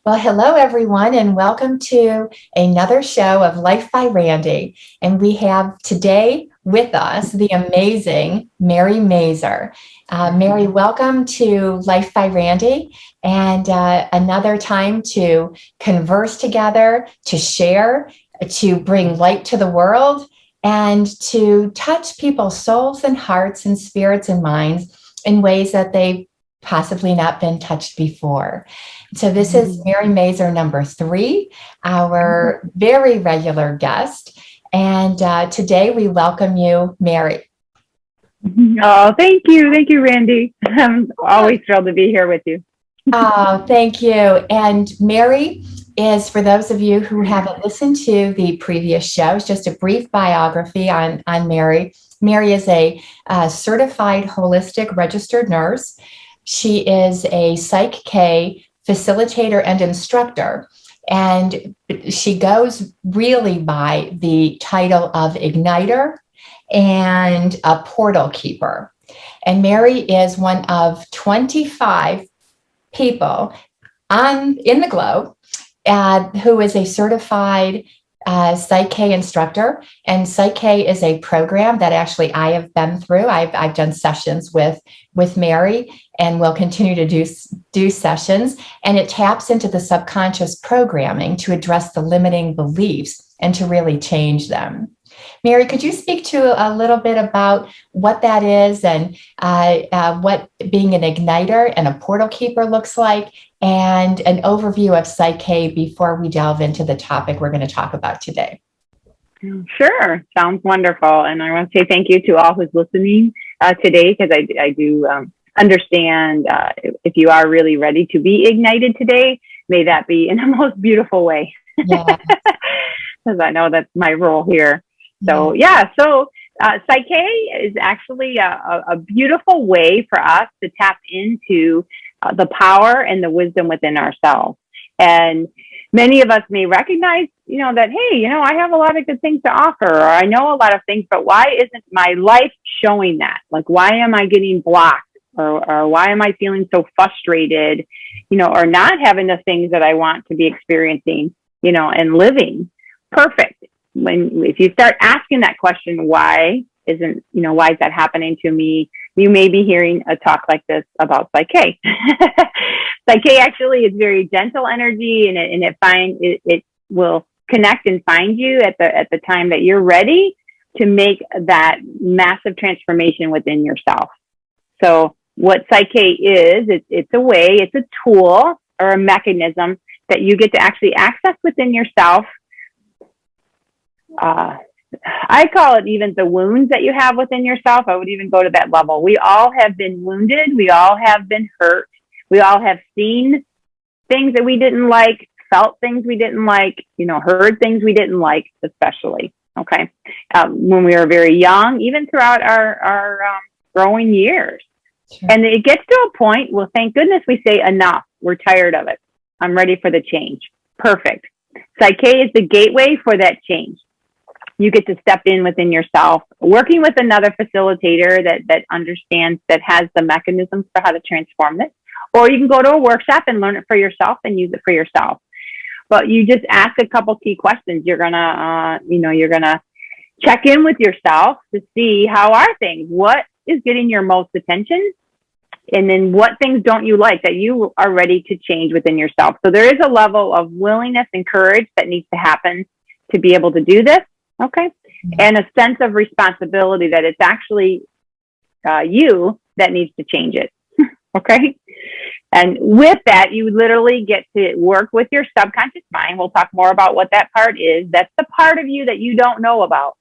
Well, hello, everyone, and welcome to another show of Life by Randi. And we have today with us the amazing Mary Mazur. Mary, welcome to Life by Randi, and another time to converse together, to share, to bring light to the world, and to touch people's souls and hearts and spirits and minds in ways that they've possibly not been touched before. So this is Mary Mazur number 3, our very regular guest. And today we welcome you, Mary. Oh, thank you. Thank you, Randy. I'm always thrilled to be here with you. Oh, thank you. And Mary is, for those of you who haven't listened to the previous shows, just a brief biography on Mary. Mary is a certified holistic registered nurse. She is a Psych K facilitator and instructor, and she goes really by the title of Igniter and a Portal Keeper. And Mary is one of 25 people in the globe who is a certified Psych K instructor. And Psych K is a program that actually I have been through. I've done sessions with Mary, and will continue to do sessions. And it taps into the subconscious programming to address the limiting beliefs and to really change them. Mary, could you speak to a little bit about what that is and what being an igniter and a portal keeper looks like, and an overview of Psych K before we delve into the topic we're going to talk about today? Sure. Sounds wonderful. And I want to say thank you to all who's listening today, because I do understand if you are really ready to be ignited today, may that be in the most beautiful way. Yeah. Because I know that's my role here. So, Psych K is actually a beautiful way for us to tap into the power and the wisdom within ourselves. And many of us may recognize, that, hey, I have a lot of good things to offer, or I know a lot of things, but why isn't my life showing that? Like, why am I getting blocked? Or why am I feeling so frustrated, or not having the things that I want to be experiencing, and living perfect? If you start asking that question, why is that happening to me? You may be hearing a talk like this about Psych K. Psych K actually is very gentle energy, and it will connect and find you at the time that you're ready to make that massive transformation within yourself. So what Psych K is, it's a way, it's a tool or a mechanism that you get to actually access within yourself. I call it even the wounds that you have within yourself. I would even go to that level. We all have been wounded. We all have been hurt. We all have seen things that we didn't like, felt things we didn't like, heard things we didn't like, especially. Okay. When we were very young, even throughout our growing years. Sure. And it gets to a point, well, thank goodness we say enough. We're tired of it. I'm ready for the change. Perfect. Psych K is the gateway for that change. You get to step in within yourself, working with another facilitator that understands, that has the mechanisms for how to transform this. Or you can go to a workshop and learn it for yourself and use it for yourself. But you just ask a couple key questions. You're gonna check in with yourself to see, how are things? What is getting your most attention? And then what things don't you like that you are ready to change within yourself? So there is a level of willingness and courage that needs to happen to be able to do this. Okay. And a sense of responsibility that it's actually you that needs to change it. Okay. And with that, you literally get to work with your subconscious mind. We'll talk more about what that part is. That's the part of you that you don't know about.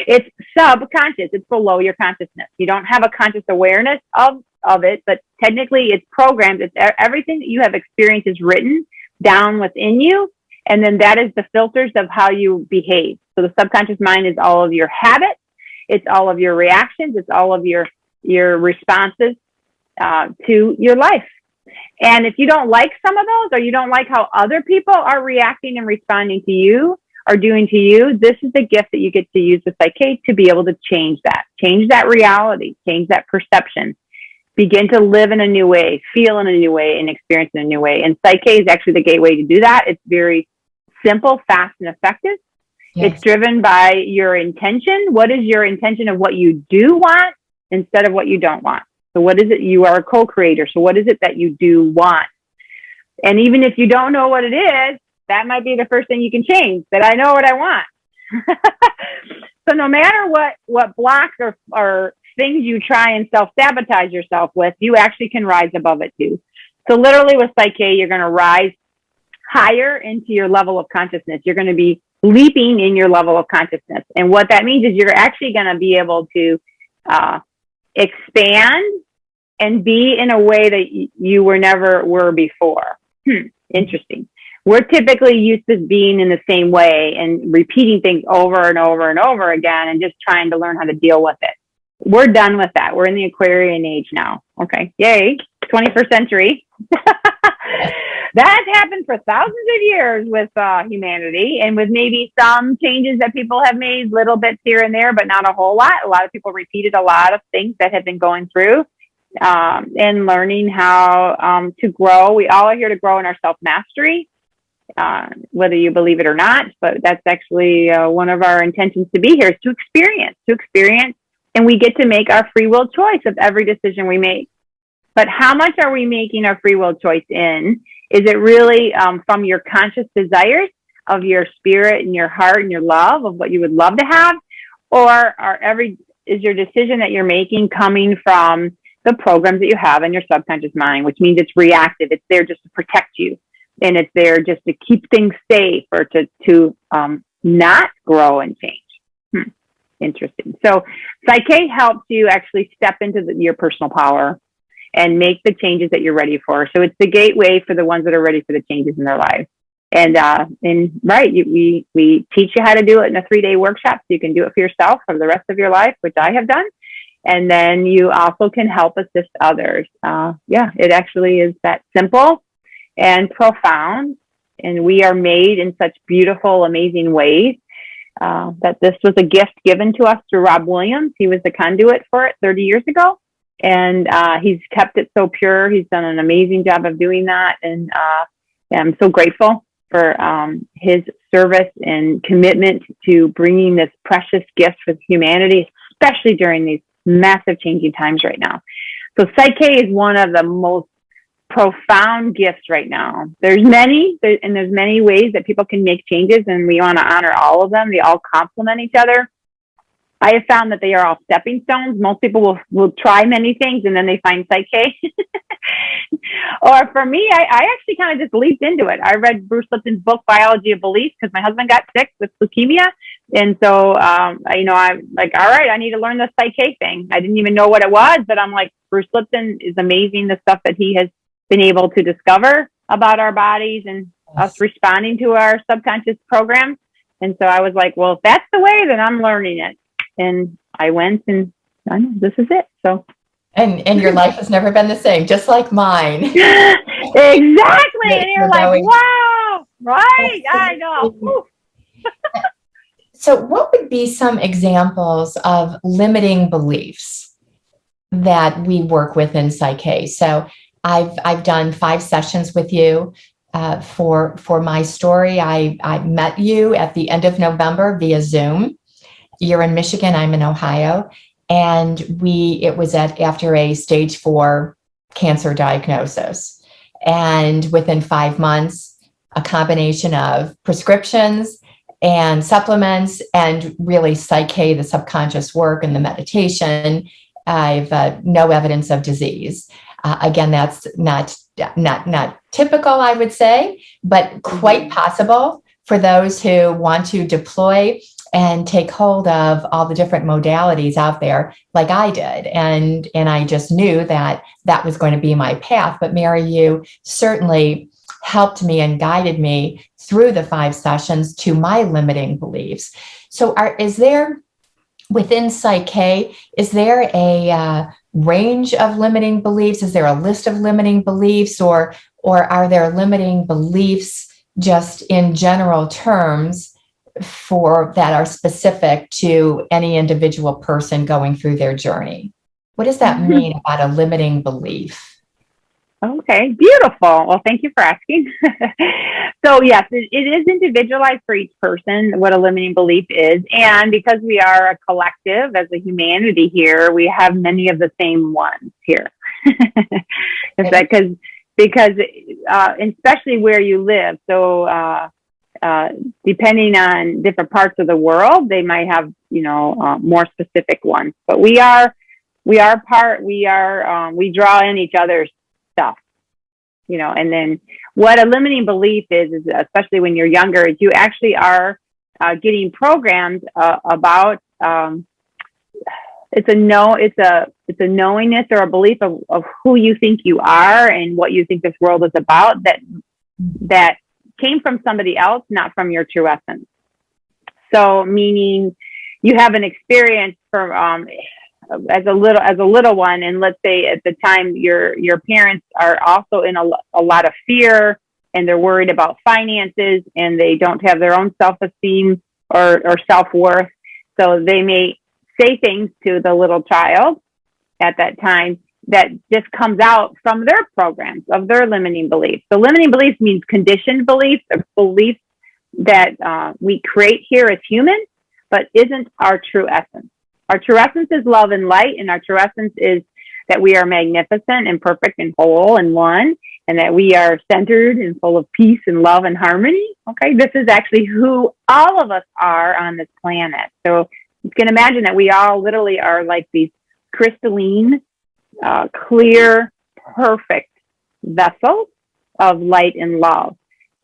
It's subconscious. It's below your consciousness. You don't have a conscious awareness of it, but technically it's programmed. It's everything that you have experienced is written down within you. And then that is the filters of how you behave. So the subconscious mind is all of your habits. It's all of your reactions. It's all of your responses to your life. And if you don't like some of those, or you don't like how other people are reacting and responding to you or doing to you, this is the gift that you get to use with Psych K to be able to change that reality, change that perception, begin to live in a new way, feel in a new way, and experience in a new way. And Psyche is actually the gateway to do that. It's very simple, fast, and effective. Yes. It's driven by your intention. What is your intention of what you do want instead of what you don't want? So what is it? You are a co-creator. So what is it that you do want? And even if you don't know what it is, that might be the first thing you can change, that I know what I want. So no matter what blocks or things you try and self-sabotage yourself with, you actually can rise above it too. So literally with Psyche, you're going to rise higher into your level of consciousness. You're going to be leaping in your level of consciousness. And what that means is you're actually going to be able to expand and be in a way that you never were before. Interesting. We're typically used to being in the same way and repeating things over and over and over again and just trying to learn how to deal with it. We're done with that. We're in the Aquarian age now. Okay. Yay. 21st century. That has happened for thousands of years with humanity, and with maybe some changes that people have made, little bits here and there, but not a whole lot. A lot of people repeated a lot of things that have been going through and learning how to grow. We all are here to grow in our self-mastery, whether you believe it or not, but that's actually one of our intentions to be here, is to experience, and we get to make our free will choice of every decision we make. But how much are we making our free will choice in? Is it really from your conscious desires of your spirit and your heart and your love of what you would love to have? Or is your decision that you're making coming from the programs that you have in your subconscious mind, which means it's reactive. It's there just to protect you. And it's there just to keep things safe or to not grow and change. Interesting. So Psyche helps you actually step into your personal power and make the changes that you're ready for. So it's the gateway for the ones that are ready for the changes in their lives. And we teach you how to do it in a 3-day workshop, so you can do it for yourself for the rest of your life, which I have done. And then you also can help assist others. It actually is that simple and profound. And we are made in such beautiful, amazing ways that this was a gift given to us through Rob Williams. He was the conduit for it 30 years ago. And he's kept it so pure. He's done an amazing job of doing that. And I'm so grateful for his service and commitment to bringing this precious gift for humanity, especially during these massive changing times right now. So Psyche is one of the most profound gifts right now. There's many ways that people can make changes, and we want to honor all of them. They all complement each other. I have found that they are all stepping stones. Most people will try many things and then they find Psyche. Or for me, I actually kind of just leaped into it. I read Bruce Lipton's book, Biology of Belief, because my husband got sick with leukemia. And so, I'm like, all right, I need to learn the Psyche thing. I didn't even know what it was, but I'm like, Bruce Lipton is amazing, the stuff that he has been able to discover about our bodies and us responding to our subconscious programs. And so I was like, well, if that's the way, then I'm learning it. And I went, and I know this is it. So, and your life has never been the same, just like mine. Exactly. And you're like, wow, right? I know. So, what would be some examples of limiting beliefs that we work with in Psyche? So, I've done 5 sessions with you. For my story, I met you at the end of November via Zoom. You're in Michigan, I'm in Ohio, and it was after a stage 4 cancer diagnosis. And within 5 months, a combination of prescriptions and supplements and really Psyche, the subconscious work and the meditation, I've no evidence of disease. Again, that's not typical, I would say, but quite possible for those who want to deploy and take hold of all the different modalities out there like I did. And I just knew that was going to be my path. But Mary, you certainly helped me and guided me through the 5 sessions to my limiting beliefs. So is there, within Psyche, is there a range of limiting beliefs? Is there a list of limiting beliefs, or are there limiting beliefs just in general terms that are specific to any individual person going through their journey? What does that mean about a limiting belief? Okay, beautiful. Well, thank you for asking. So yes, it is individualized for each person what a limiting belief is. And because we are a collective as a humanity here, we have many of the same ones here. Is that because especially where you live. So depending on different parts of the world, they might have, more specific ones. But we draw in each other's stuff, and then what a limiting belief is especially when you're younger, is you actually are getting programmed about, it's a knowingness or a belief of who you think you are and what you think this world is about, that came from somebody else, not from your true essence. So meaning you have an experience from, as a little one, and let's say at the time your parents are also in a lot of fear, and they're worried about finances, and they don't have their own self-esteem or self-worth. So they may say things to the little child at that time that just comes out from their programs of their limiting beliefs. So limiting beliefs means conditioned beliefs, or beliefs that we create here as humans, but isn't our true essence. Our true essence is love and light, and our true essence is that we are magnificent and perfect and whole and one, and that we are centered and full of peace and love and harmony. Okay, this is actually who all of us are on this planet. So you can imagine that we all literally are like these crystalline, clear, perfect vessels of light and love,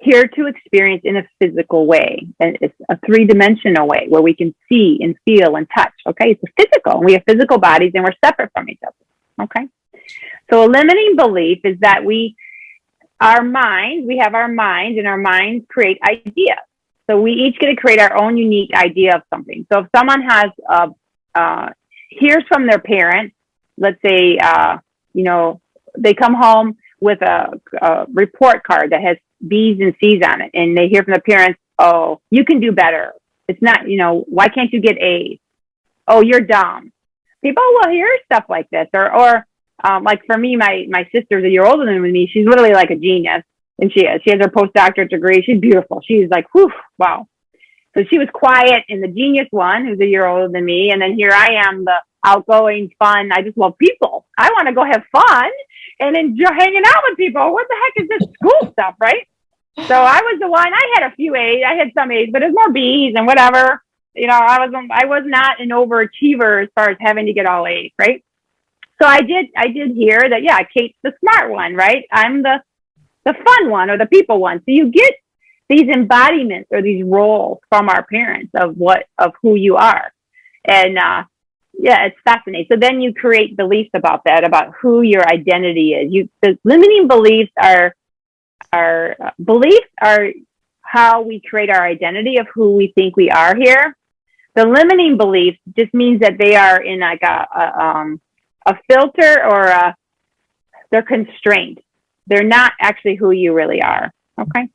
here to experience in a physical way. And it's a three-dimensional way where we can see and feel and touch. Okay, it's a physical. We have physical bodies and we're separate from each other. Okay, so a limiting belief is that we have our minds, and our minds create ideas. So we each get to create our own unique idea of something. So if someone hears from their parents, let's say, they come home with a report card that has B's and C's on it, and they hear from the parents, "Oh, you can do better. It's not, why can't you get A's? Oh, you're dumb." People will hear stuff like this, or like for me, my sister's a year older than me. She's literally like a genius, and she has her postdoctorate degree. She's beautiful. She's like, whew, wow. So she was quiet and the genius one, who's a year older than me, and then here I am, the outgoing, fun. I just love people. I want to go have fun and enjoy hanging out with people. What the heck is this school stuff, right? So I was the one. I had a few A's. I had some A's, but it was more B's and whatever. I was not an overachiever as far as having to get all A's, right? So I did hear that, yeah, Kate's the smart one, right? I'm the fun one or the people one. So you get these embodiments or these roles from our parents of who you are. And yeah, it's fascinating. So then you create beliefs about that, about who your identity is. The limiting beliefs are how we create our identity of who we think we are here. The limiting beliefs just means that they are in like a filter, or they're constrained. They're not actually who you really are. Okay.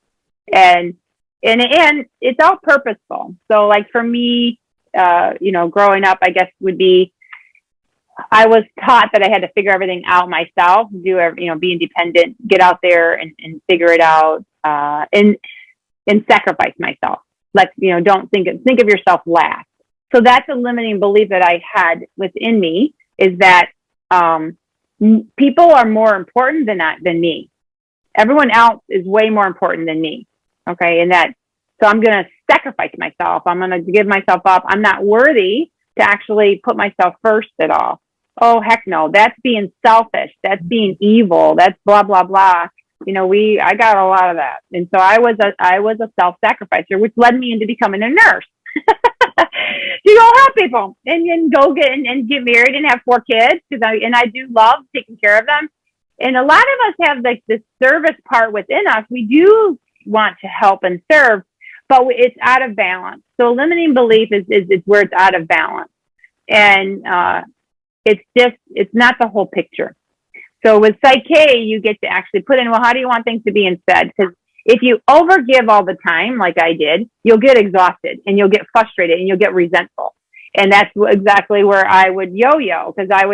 And it's all purposeful. So like for me, growing up, I guess would be, I was taught that I had to figure everything out myself, be independent, get out there and figure it out, and sacrifice myself. Like, don't think of yourself last. So that's a limiting belief that I had within me, is that people are more important than me. Everyone else is way more important than me. Okay. So I'm going to sacrifice myself. I'm going to give myself up. I'm not worthy to actually put myself first at all. Oh, heck no. That's being selfish. That's being evil. That's blah, blah, blah. I got a lot of that. And so I was a self-sacrificer, which led me into becoming a nurse. To go help people and go get married and have 4 kids. I do love taking care of them. And a lot of us have like this service part within us. We do want to help and serve, but it's out of balance. So limiting belief is where it's out of balance. And it's not the whole picture. So with Psyche, you get to actually put in, well, how do you want things to be instead? Because if you overgive all the time, like I did, you'll get exhausted and you'll get frustrated and you'll get resentful. And that's exactly where I would yo-yo, because I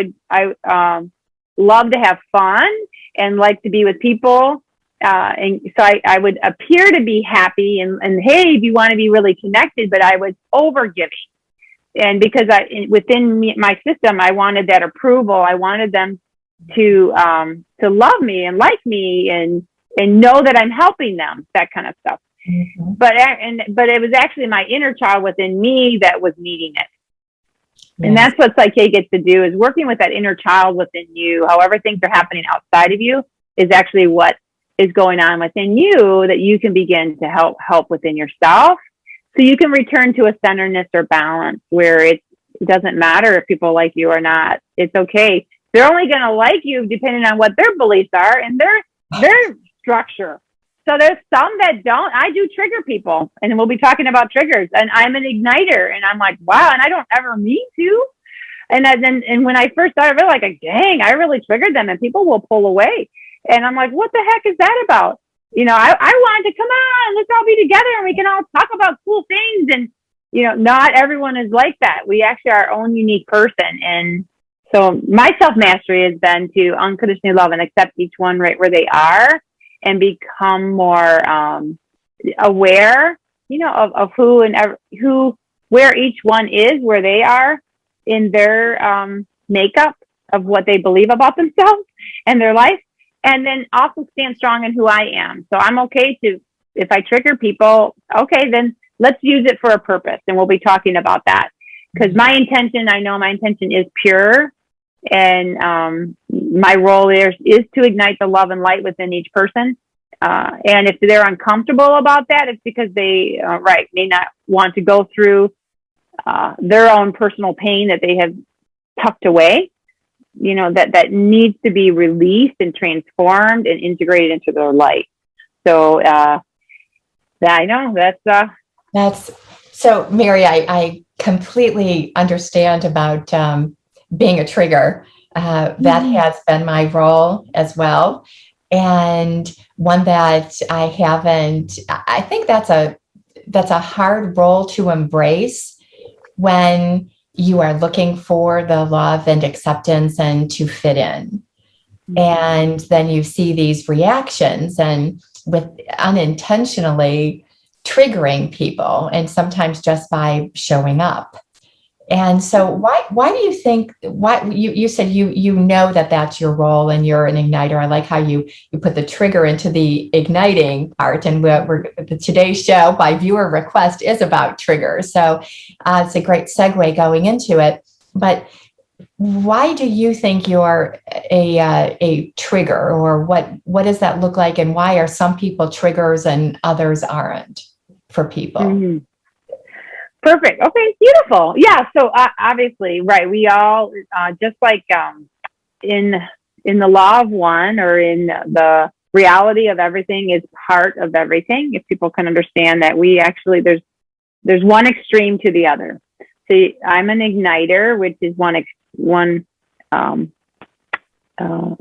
love to have fun and like to be with people. And so I would appear to be happy and hey, do you want to be really connected? But I was over giving. And because within my system, I wanted that approval. I wanted them to love me and like me and know that I'm helping them, that kind of stuff. Mm-hmm. But it was actually my inner child within me that was needing it. Yes. And that's what Psyche gets to do, is working with that inner child within you. However things are happening outside of you is actually what is going on within you, that you can begin to help within yourself. So you can return to a centeredness or balance where it doesn't matter if people like you or not. It's okay. They're only going to like you depending on what their beliefs are and their structure. So there's some that don't. I do trigger people, and we'll be talking about triggers. And I'm an igniter, and I'm like, wow, and I don't ever mean to. And when I first started, I was like, dang, I really triggered them, and people will pull away. And I'm like, what the heck is that about? You know, I wanted to, come on, let's all be together and we can all talk about cool things. And, you know, not everyone is like that. We actually are our own unique person. And so my self-mastery has been to unconditionally love and accept each one right where they are and become more aware, you know, of who and where each one is, where they are in their makeup of what they believe about themselves and their life. And then also stand strong in who I am. So I'm okay if I trigger people, okay, then let's use it for a purpose. And we'll be talking about that. Because I know my intention is pure. And my role is to ignite the love and light within each person. And if they're uncomfortable about that, it's because they, may not want to go through their own personal pain that they have tucked away. You know, that needs to be released and transformed and integrated into their life. So I know that's so, Mary, I completely understand about being a trigger. That has been my role as well. And one that I think that's a hard role to embrace when you are looking for the love and acceptance and to fit in. And then you see these reactions and with unintentionally triggering people, and sometimes just by showing up. And so why do you think, you said you know that that's your role and you're an igniter. I like how you put the trigger into the igniting part, and today's show by viewer request is about triggers. So it's a great segue going into it. But why do you think you're a trigger, or what does that look like, and why are some people triggers and others aren't for people? Mm-hmm. Perfect. Okay, beautiful. Yeah. So obviously, right. We all, just like in the law of one, or in the reality of everything is part of everything. If people can understand that, we actually there's one extreme to the other. So I'm an igniter, which is one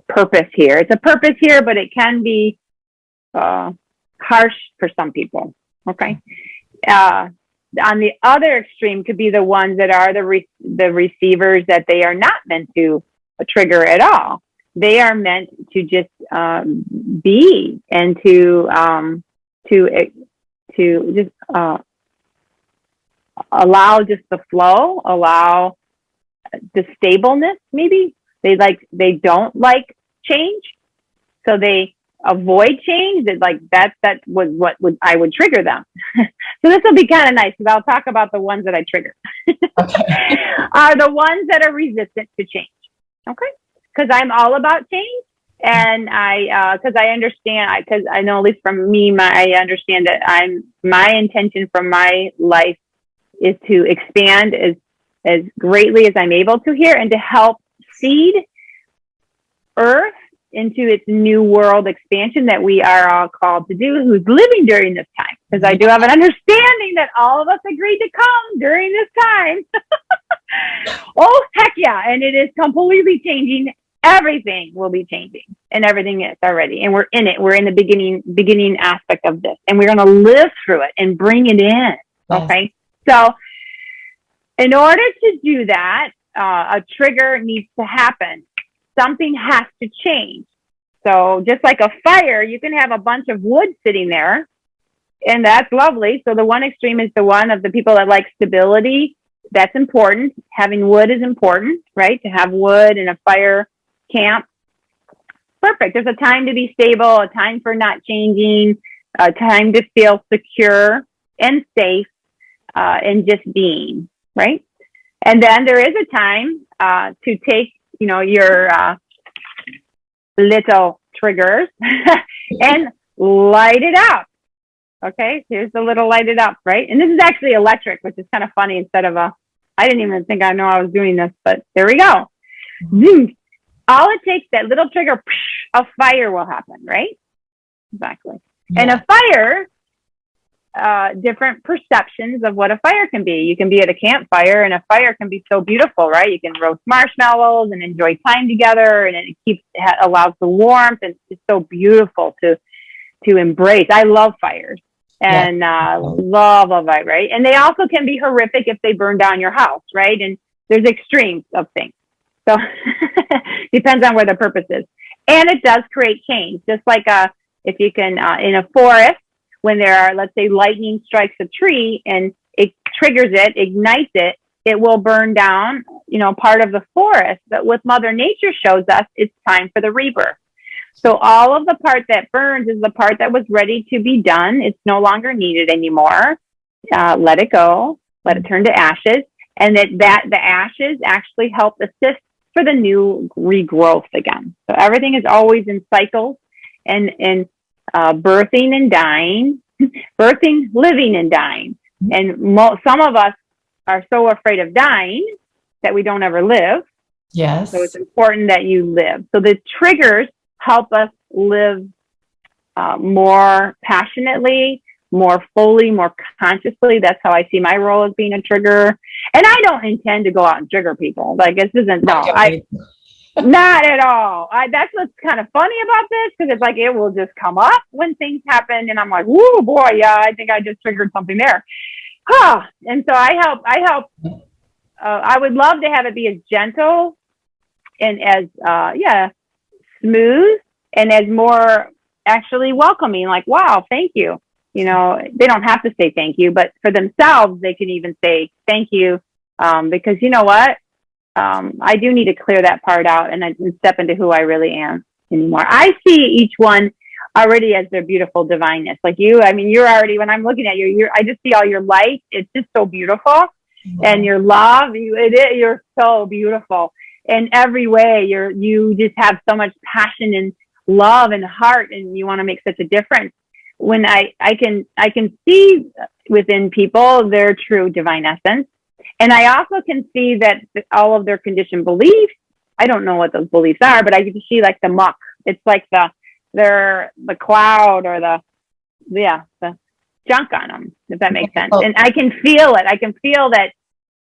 purpose here. It's a purpose here, but it can be harsh for some people. Okay. On the other extreme could be the ones that are the receivers, that they are not meant to trigger at all. They are meant to just be, and to just allow just the flow, allow the stableness. Maybe they don't like change, so they avoid change. That was what I would trigger them. So this will be kind of nice, because I'll talk about the ones that I trigger. Okay. Are the ones that are resistant to change. Okay. Because I'm all about change. And because I understand, because I know, at least from me, I understand that my intention from my life is to expand as greatly as I'm able to here, and to help seed Earth into its new world expansion that we are all called to do, who's living during this time. Because I do have an understanding that all of us agreed to come during this time. Oh, heck yeah. And it is completely changing. Everything will be changing, and everything is already. And we're in it. We're in the beginning aspect of this, and we're going to live through it and bring it in. Okay. So, In order to do that, a trigger needs to happen. Something has to change. So just like a fire, you can have a bunch of wood sitting there, and that's lovely. So the one extreme is the one of the people that like stability. That's important. Having wood is important, right? To have wood in a fire camp. Perfect. There's a time to be stable, a time for not changing, a time to feel secure and safe, and just being, right? And then there is a time to take, your little triggers and light it up. Okay, here's the little light it up, right? And this is actually electric, which is kind of funny instead of I didn't even think I know I was doing this, but there we go. Zoom. All it takes, that little trigger, a fire will happen, right? Exactly. Yeah. And a fire, different perceptions of what a fire can be. You can be at a campfire, and a fire can be so beautiful, right? You can roast marshmallows and enjoy time together, and it allows the warmth, and it's so beautiful to embrace. I love fires, and love it, right? And they also can be horrific if they burn down your house, right? And there's extremes of things. So depends on where the purpose is. And it does create change, just like if you can, in a forest, when there are, let's say, lightning strikes a tree and it triggers it, ignites it, it will burn down, part of the forest. But what Mother Nature shows us, it's time for the rebirth. So all of the part that burns is the part that was ready to be done. It's no longer needed anymore. Let it go. Let it turn to ashes. And that the ashes actually help assist for the new regrowth again. So everything is always in cycles, and birthing and dying, birthing, living, and dying. And some of us are so afraid of dying that we don't ever live. Yes. So it's important that you live. So the triggers help us live more passionately, more fully, more consciously. That's how I see my role as being a trigger. And I don't intend to go out and trigger people. Like, this isn't, not at all. That's what's kind of funny about this, because it's like it will just come up when things happen, and I'm like, "Whoa, boy, yeah, I think I just triggered something there." And so I help. I would love to have it be as gentle and as smooth and as more actually welcoming. Like, wow, thank you. They don't have to say thank you, but for themselves, they can even say thank you, because you know what? I do need to clear that part out and step into who I really am anymore. I see each one already as their beautiful divineness. Like you, you're already, when I'm looking at you, I just see all your light. It's just so beautiful. Mm-hmm. And your love, you're so beautiful in every way. You just have so much passion and love and heart, and you want to make such a difference. When I can see within people their true divine essence. And I also can see that all of their conditioned beliefs, I don't know what those beliefs are, but I can see like the muck. It's like the cloud or the junk on them, if that makes sense. And I can feel it. I can feel that,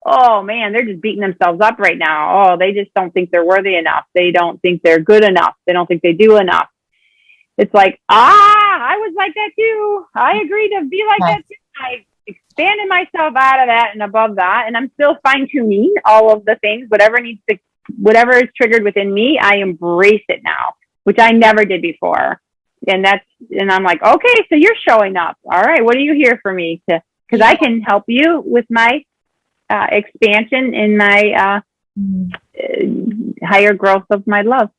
oh man, they're just beating themselves up right now. Oh, they just don't think they're worthy enough. They don't think they're good enough. They don't think they do enough. It's like, I was like that too. I agreed to be like that too. I expanded myself out of that and above that, and I'm still fine-tuning all of the things, whatever is triggered within me, I embrace it now, which I never did before. And I'm like, okay, so you're showing up. All right, what are you here for me to? Because I can help you with my expansion in my higher growth of my love.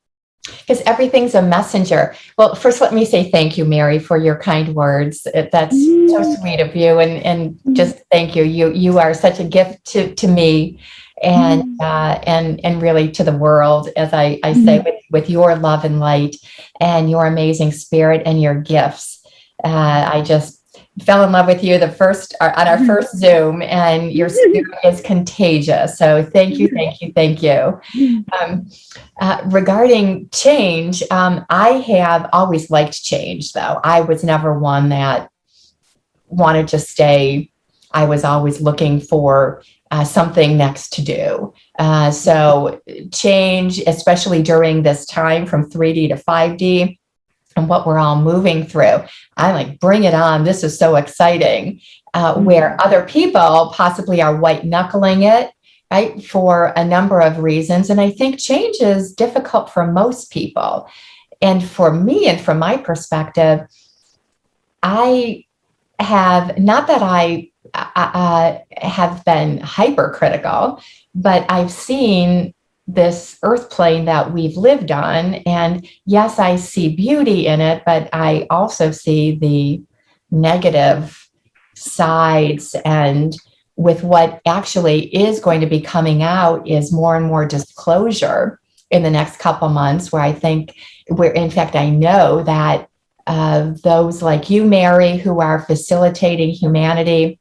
Because everything's a messenger. Well, first, let me say thank you, Mary, for your kind words. That's so sweet of you, and just thank you. You are such a gift to me, and really to the world, as I say, with your love and light, and your amazing spirit and your gifts. I just fell in love with you on our first Zoom, and your spirit is contagious. So thank you. Regarding change, I have always liked change, though. I was never one that wanted to stay. I was always looking for something next to do. So change, especially during this time from 3D to 5D, and what we're all moving through. I'm like, bring it on. This is so exciting. Where other people possibly are white knuckling it, right, for a number of reasons. And I think change is difficult for most people. And for me, and from my perspective, I have, not that I have been hypercritical, but I've seen this earth plane that we've lived on. And yes, I see beauty in it, but I also see the negative sides. And with what actually is going to be coming out is more and more disclosure in the next couple months, where I think, where in fact, I know that those like you, Mary, who are facilitating humanity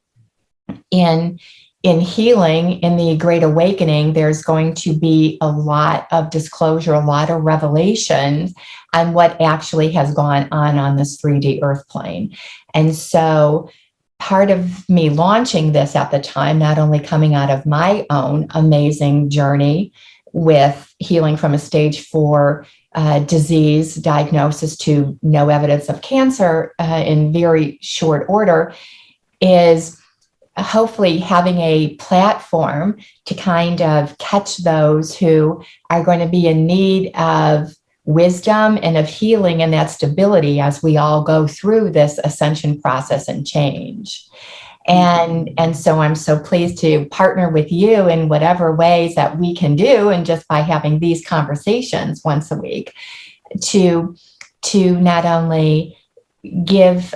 in healing, in the Great Awakening, there's going to be a lot of disclosure, a lot of revelations on what actually has gone on this 3D earth plane. And so part of me launching this at the time, not only coming out of my own amazing journey with healing from a stage 4 disease diagnosis to no evidence of cancer in very short order, is hopefully having a platform to kind of catch those who are going to be in need of wisdom and of healing and that stability as we all go through this ascension process and change. And so I'm so pleased to partner with you in whatever ways that we can do, and just by having these conversations once a week, to not only give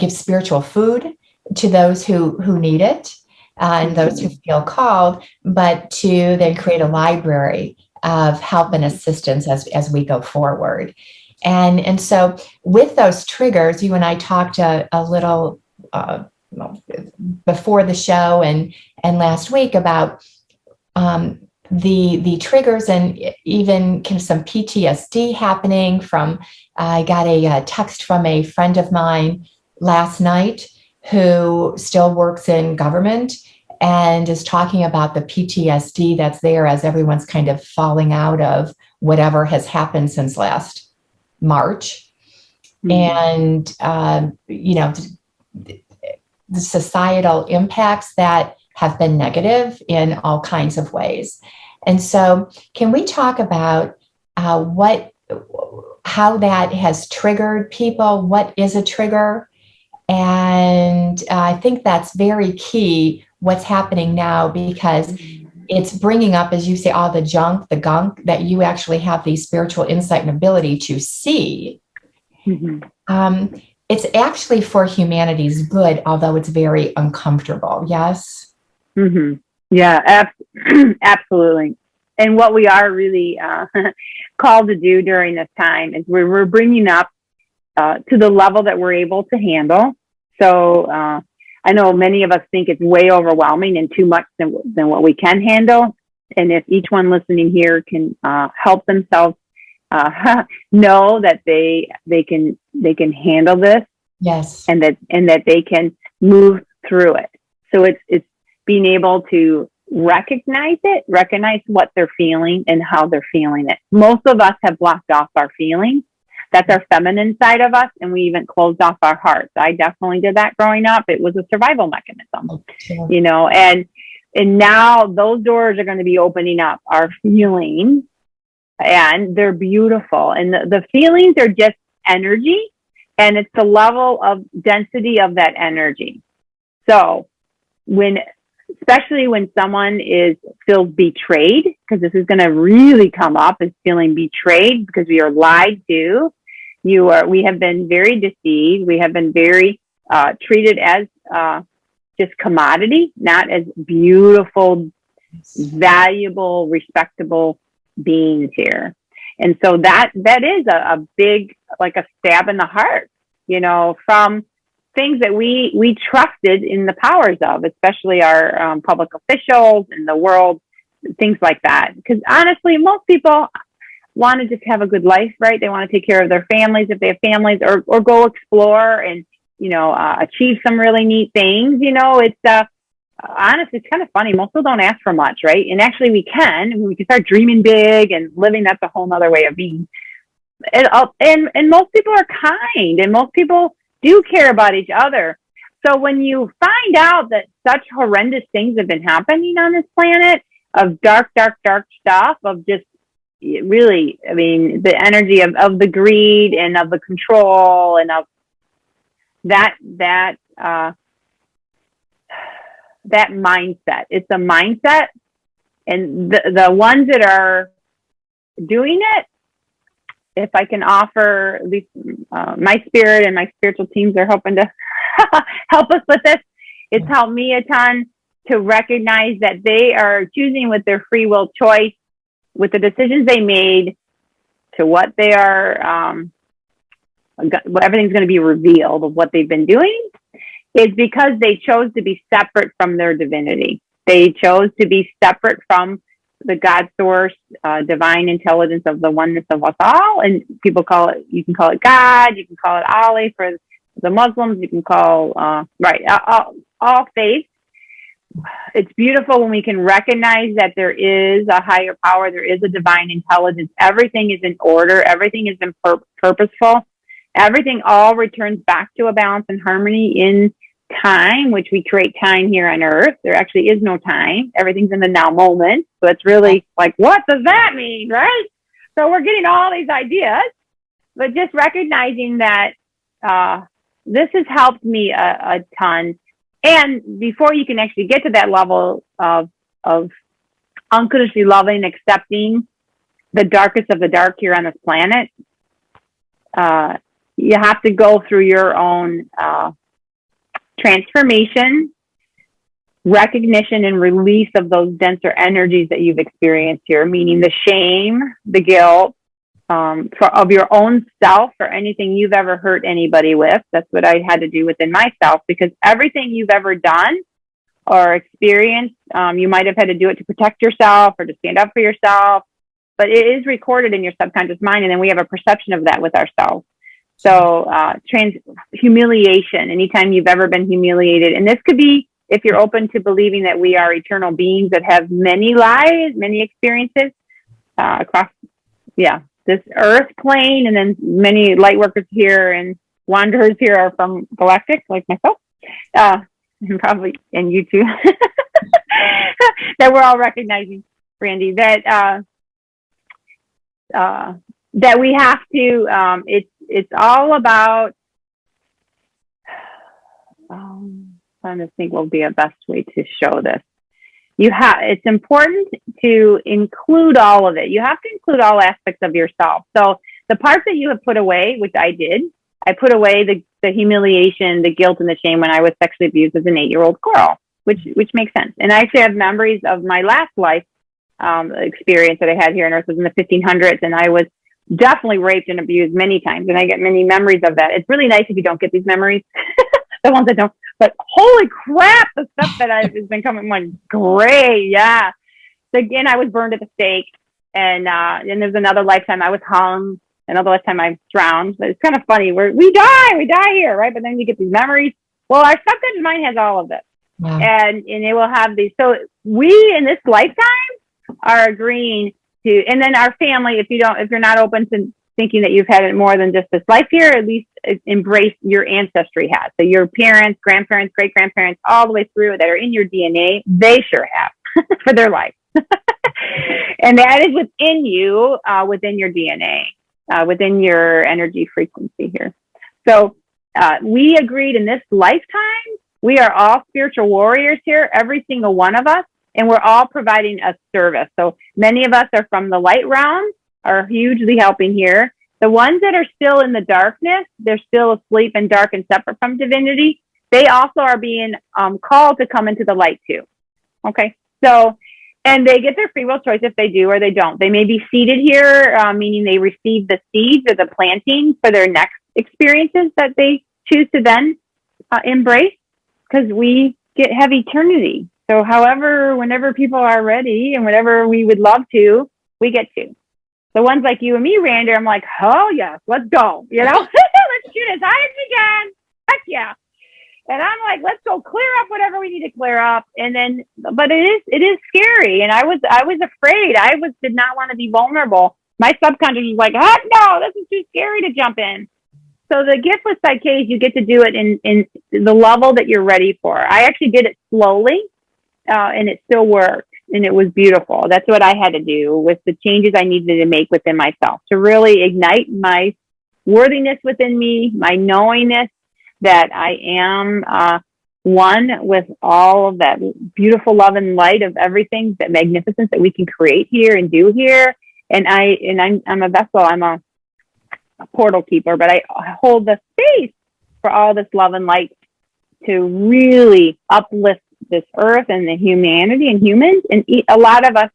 spiritual food to those who need it and those who feel called, but to then create a library of help and assistance as we go forward. And so with those triggers, you and I talked a little before the show and last week about the triggers, and even kind of some PTSD happening from, I got a text from a friend of mine last night who still works in government and is talking about the PTSD that's there as everyone's kind of falling out of whatever has happened since last March. And, the societal impacts that have been negative in all kinds of ways. And so can we talk about how that has triggered people? What is a trigger? And I think that's very key, what's happening now, because it's bringing up, as you say, all the gunk that you actually have the spiritual insight and ability to see. It's actually for humanity's good, although it's very uncomfortable. Yes? Yeah, absolutely. And what we are really called to do during this time is we're bringing up to the level that we're able to handle. So I know many of us think it's way overwhelming and too much than what we can handle. And if each one listening here can help themselves know that they can handle this, yes, and that they can move through it. So it's being able to recognize what they're feeling and how they're feeling it. Most of us have blocked off our feelings. That's our feminine side of us, and we even closed off our hearts. I definitely did that growing up. It was a survival mechanism, and now those doors are going to be opening up our feelings, and they're beautiful. And the feelings are just energy, and it's the level of density of that energy. So especially when someone feels betrayed, because this is going to really come up, is feeling betrayed because we are lied to. We have been very deceived. We have been very treated as just commodity, not as beautiful, valuable, respectable beings here. And so that is a big, like a stab in the heart, from things that we trusted in the powers of, especially our public officials in the world, things like that. Because honestly, most people want to just have a good life, right? They want to take care of their families if they have families, or go explore and, achieve some really neat things. It's honestly, it's kind of funny. Most people don't ask for much, right? And actually we can start dreaming big and living. That's a whole nother way of being. and most people are kind, and most people do care about each other. So when you find out that such horrendous things have been happening on this planet, of dark, dark, dark stuff, of just really, I mean, the energy of the greed and of the control and of that mindset. It's a mindset, and the ones that are doing it, if I can offer, at least my spirit and my spiritual teams are hoping to help us with this. It's helped me a ton to recognize that they are choosing with their free will choice, with the decisions they made, to what they are, everything's going to be revealed of what they've been doing, is because they chose to be separate from their divinity. They chose to be separate from the God source, divine intelligence of the oneness of us all. And people call it, you can call it God, you can call it Ali for the Muslims, you can call, all faiths. It's beautiful when we can recognize that there is a higher power, there is a divine intelligence. Everything is in order, everything is purposeful. Everything all returns back to a balance and harmony in time, which we create time here on earth. There actually is no time. Everything's in the now moment. So it's really like, what does that mean, right? So we're getting all these ideas, but just recognizing that this has helped me a ton. And before you can actually get to that level of unconditionally loving, accepting the darkest of the dark here on this planet, you have to go through your own transformation, recognition, and release of those denser energies that you've experienced here, meaning the shame, the guilt of your own self for anything you've ever hurt anybody with. That's what I had to do within myself, because everything you've ever done or experienced, you might have had to do it to protect yourself or to stand up for yourself, but it is recorded in your subconscious mind, and then we have a perception of that with ourselves. So humiliation, anytime you've ever been humiliated, and this could be if you're open to believing that we are eternal beings that have many lives, many experiences across, this earth plane, and then many light workers here and wanderers here are from galactic, like myself, and probably, and you too, that we're all recognizing, Randy, that we have to, it's all about, I'm trying to think what will be a best way to show this. It's important to include all of it. You have to include all aspects of yourself. So the parts that you have put away, which I did, I put away the humiliation, the guilt, and the shame when I was sexually abused as an 8-year-old girl, which makes sense. And I actually have memories of my last life experience that I had here on Earth was in the 1500s, and I was definitely raped and abused many times, and I get many memories of that. It's really nice if you don't get these memories, the ones that don't. But holy crap, the stuff that has been coming was great. Yeah. So again, I was burned at the stake, and there's another lifetime I was hung, another lifetime I drowned. But it's kind of funny. We die here, right? But then you get these memories. Well, our subconscious mind has all of this. Wow. And it will have these. So we in this lifetime are agreeing to, and then our family, if you're not open to thinking that you've had it more than just this life here, at least embrace your ancestry has. So your parents, grandparents, great-grandparents, all the way through that are in your DNA, they sure have for their life. And that is within you, within your DNA, within your energy frequency here. So we agreed in this lifetime, we are all spiritual warriors here, every single one of us, and we're all providing a service. So many of us are from the light realm, are hugely helping here. The ones that are still in the darkness, they're still asleep and dark and separate from divinity, they also are being called to come into the light too. Okay, so, and they get their free will choice if they do or they don't. They may be seeded here, meaning they receive the seeds or the planting for their next experiences that they choose to then embrace, because we have eternity. So however, whenever people are ready and whenever we would love to, we get to. The ones like you and me, Randy, I'm like, oh yes, let's go. Let's shoot as high as we can. Heck yeah. And I'm like, let's go clear up whatever we need to clear up. And then, but it is scary. And I was afraid. Did not want to be vulnerable. My subconscious was like, heck no, this is too scary to jump in. So the gift with Psyche is you get to do it in the level that you're ready for. I actually did it slowly, and it still worked, and it was beautiful. That's what I had to do with the changes I needed to make within myself to really ignite my worthiness within me, my knowingness that I am one with all of that beautiful love and light of everything, that magnificence that we can create here and do here. And I'm a vessel. I'm a portal keeper, but I hold the space for all this love and light to really uplift this earth and the humanity and humans. And a lot of us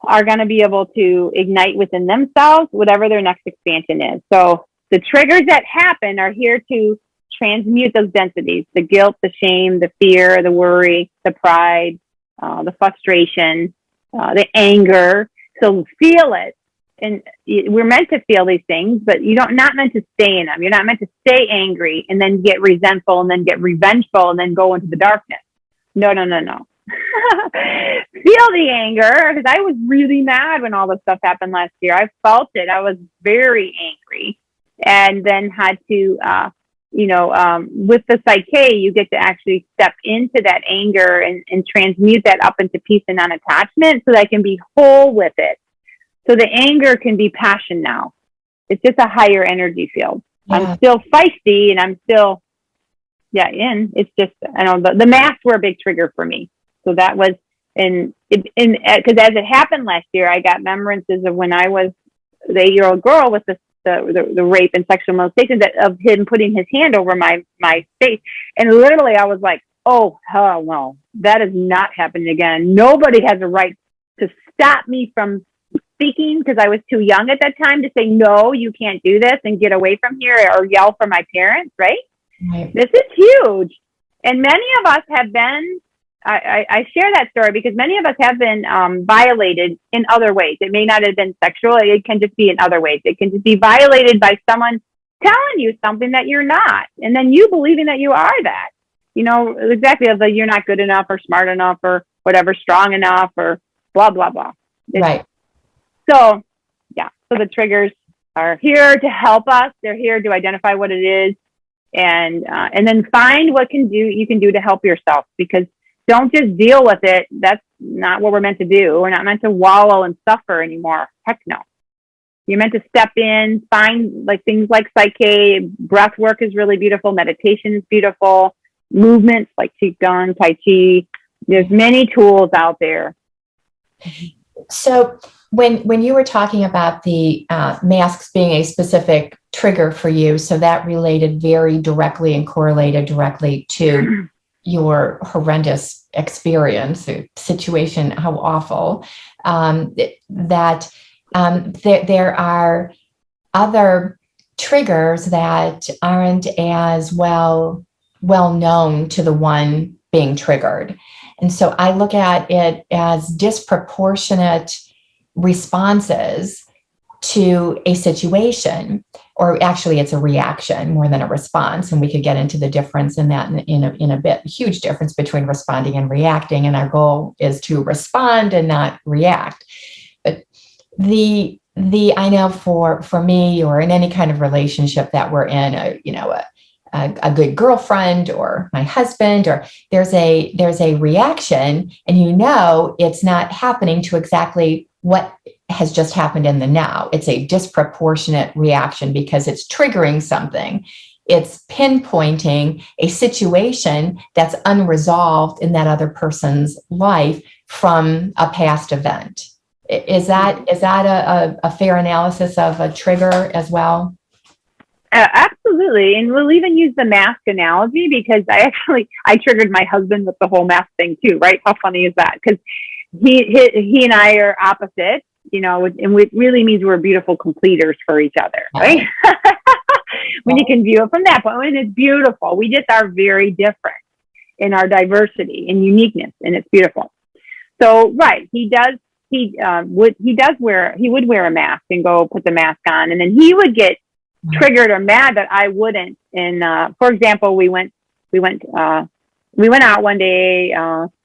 are going to be able to ignite within themselves whatever their next expansion is. So the triggers that happen are here to transmute those densities: the guilt, the shame, the fear, the worry, the pride, the frustration, the anger. So feel it. And we're meant to feel these things, but not meant to stay in them. You're not meant to stay angry and then get resentful and then get revengeful and then go into the darkness. No. Feel the anger, because I was really mad when all this stuff happened last year. I felt it. I was very angry, and then had to, with the Psyche, you get to actually step into that anger and transmute that up into peace and non-attachment so that I can be whole with it. So the anger can be passion now. It's just a higher energy field. Yeah. I'm still feisty and I'm still, it's just, the masks were a big trigger for me. So that was, because as it happened last year, I got remembrances of when I was the 8-year-old girl with the rape and sexual molestation, of him putting his hand over my face. And literally I was like, oh, hell no, that is not happening again. Nobody has a right to stop me from speaking, because I was too young at that time to say, no, you can't do this and get away from here, or yell for my parents, right? This is huge. And many of us have been, I share that story because many of us have been violated in other ways. It may not have been sexual. It can just be in other ways. It can just be violated by someone telling you something that you're not, and then you believing that you are that. Exactly, of the you're not good enough or smart enough or whatever, strong enough or blah, blah, blah. Right. So the triggers are here to help us. They're here to identify what it is, and then find what you can do to help yourself, because don't just deal with it. That's not what we're meant to do. We're not meant to wallow and suffer anymore. Heck no. You're meant to step in, find things like Psyche. Breath work is really beautiful. Meditation is beautiful. Movements like Qigong, Tai Chi. There's many tools out there. So when you were talking about the masks being a specific trigger for you, so that related very directly and correlated directly to your horrendous experience, situation, how awful, that there are other triggers that aren't as well known to the one being triggered. And so I look at it as disproportionate responses to a situation, or actually it's a reaction more than a response. And we could get into the difference in that in a bit, huge difference between responding and reacting. And our goal is to respond and not react. But I know for me, or in any kind of relationship that we're in, a good girlfriend or my husband, or there's a reaction, and it's not happening to exactly what has just happened in the now. It's a disproportionate reaction because it's triggering something. It's pinpointing a situation that's unresolved in that other person's life from a past event. Is that a fair analysis of a trigger as well? Absolutely. And we'll even use the mask analogy, because I triggered my husband with the whole mask thing too, right? How funny is that? Because he and I are opposites, and it really means we're beautiful completers for each other, right? When you can view it from that point, and it's beautiful. We just are very different in our diversity and uniqueness, and it's beautiful. So, right, he would wear a mask and go put the mask on, and then he would get triggered or mad that I wouldn't. And for example, we went out one day,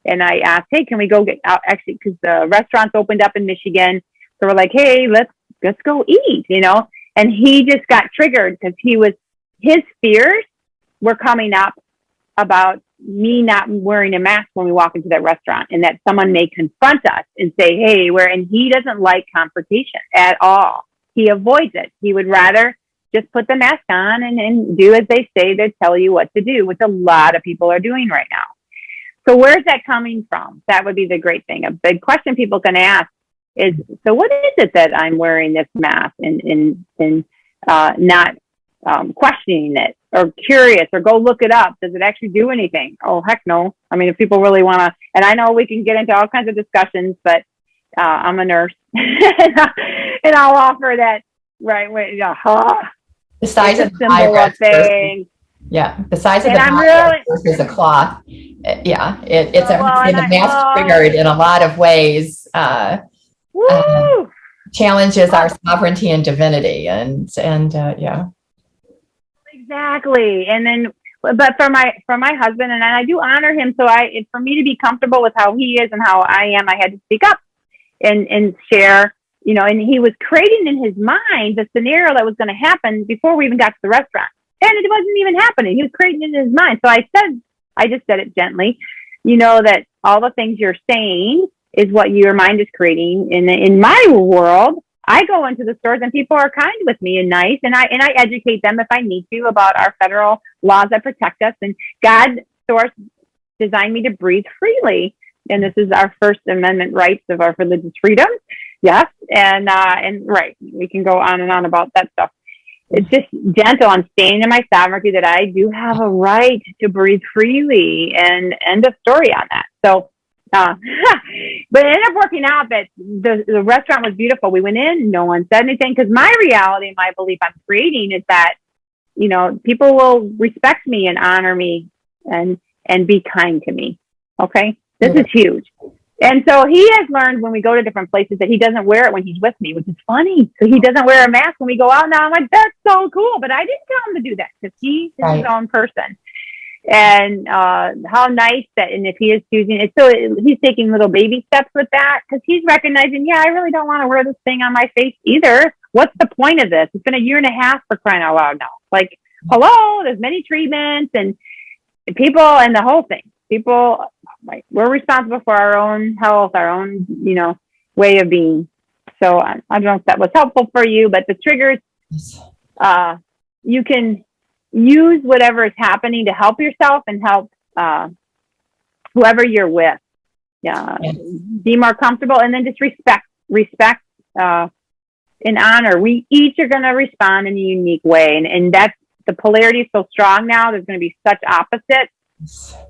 and I asked, hey, can we go get out? Actually, because the restaurants opened up in Michigan, So we're like, hey, let's go eat, and he just got triggered because his fears were coming up about me not wearing a mask when we walk into that restaurant, and that someone may confront us and say, hey, and he doesn't like confrontation at all. He avoids it. He would rather just put the mask on and do as they say. They tell you what to do, which a lot of people are doing right now. So where's that coming from? That would be the great thing. A big question people can ask is, so what is it that I'm wearing this mask and not questioning it or curious or go look it up? Does it actually do anything? Oh, heck no. I mean, if people really want to, and I know we can get into all kinds of discussions, but I'm a nurse and I'll offer that, right? The size of the symbol of things. Yeah, the size of the virus versus a cloth. Yeah, it's a the mask triggered in a lot of ways. Challenges our sovereignty and divinity, and yeah. Exactly. And then, but for my husband, and I do honor him, so for me to be comfortable with how he is and how I am, I had to speak up and share. And he was creating in his mind the scenario that was going to happen before we even got to the restaurant. And it wasn't even happening. He was creating it in his mind. So I just said it gently, that all the things you're saying is what your mind is creating. In my world, I go into the stores and people are kind with me and nice. And I educate them if I need to about our federal laws that protect us. And God source designed me to breathe freely. And this is our First Amendment rights of our religious freedom. Yes. And right. We can go on and on about that stuff. It's just gentle. I'm staying in my sovereignty that I do have a right to breathe freely, and end of story on that. So, but it ended up working out that the restaurant was beautiful. We went in, no one said anything, because my reality, my belief I'm creating is that, people will respect me and honor me and be kind to me. Okay. This is huge. And so he has learned when we go to different places that he doesn't wear it when he's with me, which is funny. So he doesn't wear a mask when we go out. Now I'm like, that's so cool. But I didn't tell him to do that because he is his own person. And how nice that, and if he is choosing it, so he's taking little baby steps with that, because he's recognizing, I really don't want to wear this thing on my face either. What's the point of this? It's been 1.5 years for crying out loud now. Like, hello, there's many treatments and people and the whole thing. People, we're responsible for our own health, our own, way of being. So I don't know if that was helpful for you, but the triggers, you can use whatever is happening to help yourself and help whoever you're with. Be more comfortable, and then just respect and honor. We each are going to respond in a unique way, and that's the polarity is so strong now. There's going to be such opposites.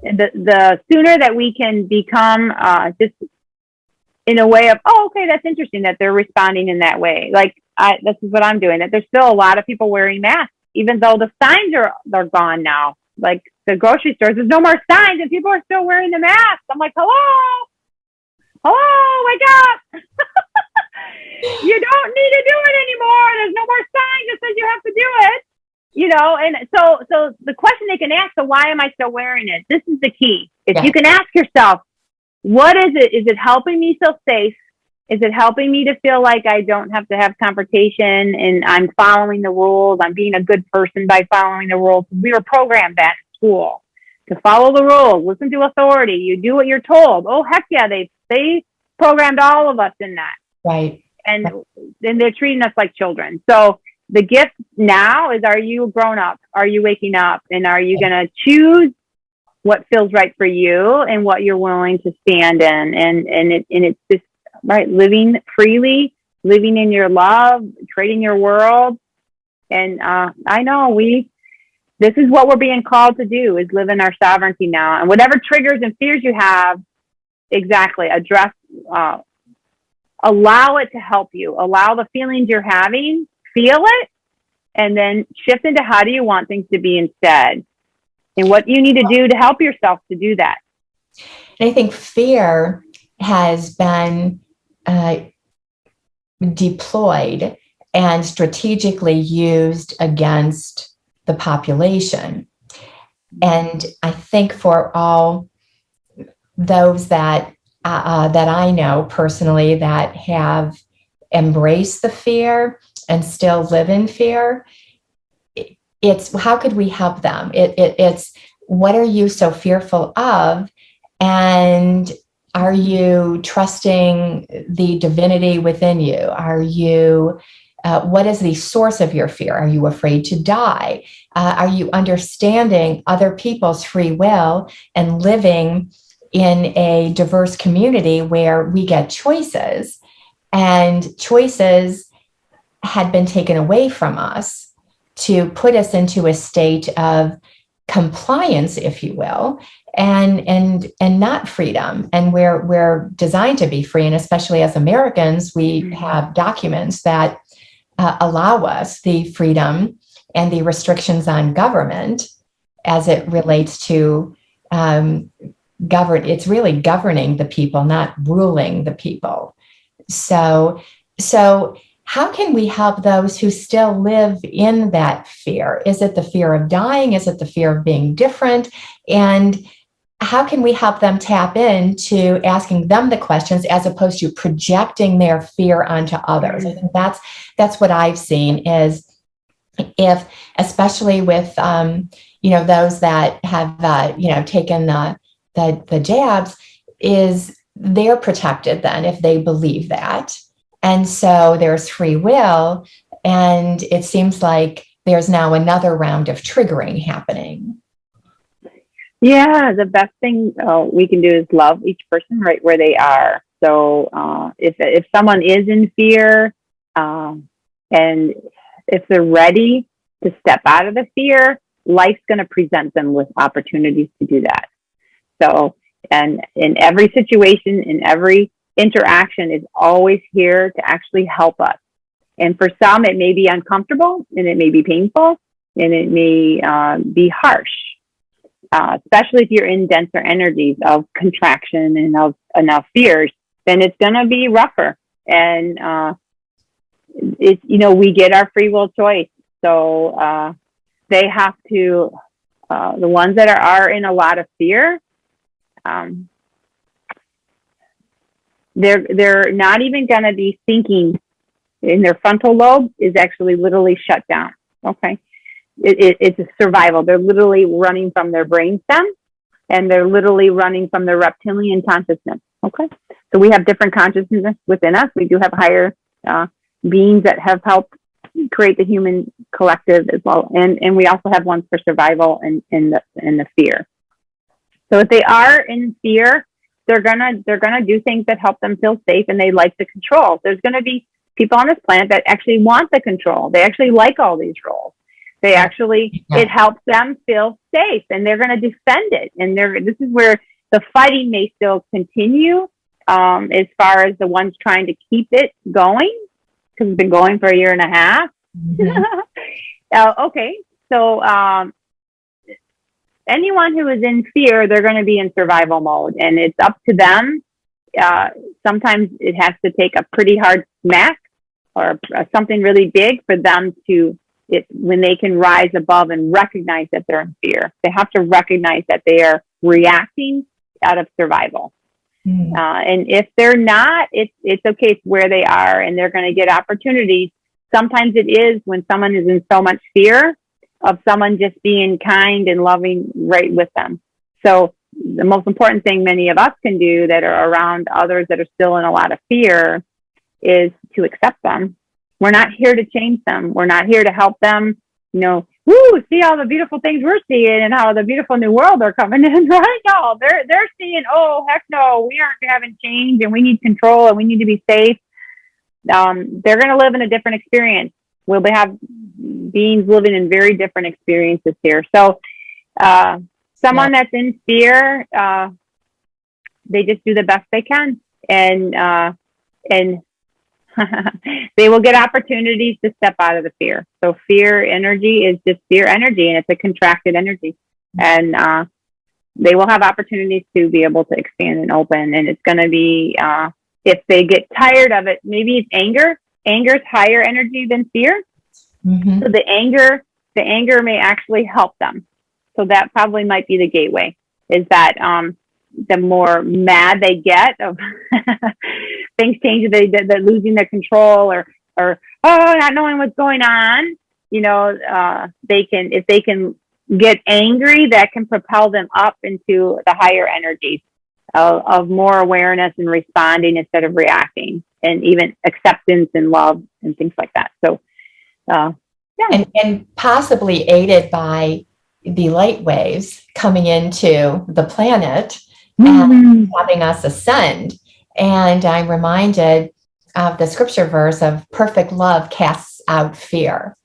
The sooner that we can become just in a way of, okay, that's interesting that they're responding in that way. Like this is what I'm doing. That there's still a lot of people wearing masks, even though the signs are gone now. Like the grocery stores, there's no more signs, and people are still wearing the masks. I'm like, hello, wake up! You don't need to do it anymore. There's no more signs that says you have to do it. And so the question they can ask, so why am I still wearing it? This is the key. If you can ask yourself, what is it? Is it helping me feel safe? Is it helping me to feel like I don't have to have confrontation and I'm following the rules? I'm being a good person by following the rules. We were programmed that in school to follow the rules, listen to authority. You do what you're told. Oh, heck yeah. They programmed all of us in that. Right. And they're treating us like children. So the gift now is, are you grown up? Are you waking up? And are you going to choose what feels right for you and what you're willing to stand in? And it's just, right, living freely, living in your love, creating your world. And I know this is what we're being called to do, is live in our sovereignty now. And whatever triggers and fears you have, exactly, address, allow it to help you. Allow the feelings you're having, feel it, and then shift into how do you want things to be instead, and what you need to do to help yourself to do that. And I think fear has been deployed and strategically used against the population. And I think for all those that I know personally that have embrace the fear and still live in fear. It's how could we help them? It's what are you so fearful of? And are you trusting the divinity within you? Are you, what is the source of your fear? Are you afraid to die? Are you understanding other people's free will and living in a diverse community where we get choices, and choices had been taken away from us to put us into a state of compliance, if you will, and not freedom. And we're designed to be free. And especially as Americans, we have documents that allow us the freedom and the restrictions on government as it relates to it's really governing the people, not ruling the people. So how can we help those who still live in that fear? Is it the fear of dying? Is it the fear of being different? And how can we help them tap into asking them the questions as opposed to projecting their fear onto others? I think that's what I've seen is if, especially with, those that have, taken the jabs, is they're protected then if they believe that. And so there's free will, and it seems like there's now another round of triggering happening. Yeah, the best thing we can do is love each person right where they are. So if someone is in fear, and if they're ready to step out of the fear, life's going to present them with opportunities to do that. So, and in every situation, in every interaction is always here to actually help us. And for some, it may be uncomfortable, and it may be painful, and it may be harsh, especially if you're in denser energies of contraction and of fears, then it's going to be rougher. And it's, we get our free will choice. So they have to, the ones that are in a lot of fear, they're not even going to be thinking. In their frontal lobe is actually literally shut down. Okay. It's a survival. They're literally running from their brainstem, and they're literally running from their reptilian consciousness. Okay. So we have different consciousness within us. We do have higher beings that have helped create the human collective as well. And we also have ones for survival and the fear. So if they are in fear, they're gonna do things that help them feel safe, and they like the control. There's gonna be people on this planet that actually want the control. They actually like all these roles. They actually, it helps them feel safe, and they're going to defend it. And this is where the fighting may still continue, as far as the ones trying to keep it going, because it's been going for a year and a half. Mm-hmm. Okay. So, anyone who is in fear, they're going to be in survival mode, and it's up to them. Sometimes it has to take a pretty hard smack or something really big for them to, when they can rise above and recognize that they're in fear. They have to recognize that they are reacting out of survival. And if they're not, it's okay. It's where they are, and they're going to get opportunities. Sometimes it is when someone is in so much fear of someone just being kind and loving right with them. So the most important thing many of us can do that are around others that are still in a lot of fear is to accept them. We're not here to change them. We're not here to help them, see all the beautiful things we're seeing and how the beautiful new world are coming in right now. They're seeing, oh, heck no, we aren't having change, and we need control, and we need to be safe. They're going to live in a different experience. We'll have beings living in very different experiences here. So someone that's in fear, they just do the best they can. And they will get opportunities to step out of the fear. So fear energy is just fear energy, and it's a contracted energy. And they will have opportunities to be able to expand and open. And it's going to be, if they get tired of it, maybe it's anger. Anger is higher energy than fear. Mm-hmm. So the anger may actually help them. So that probably might be the gateway, is that the more mad they get of things change, they're losing their control, or not knowing what's going on, if they can get angry, that can propel them up into the higher energies of more awareness and responding instead of reacting, and even acceptance and love and things like that. So, and possibly aided by the light waves coming into the planet and having us ascend. And I'm reminded of the scripture verse of perfect love casts out fear.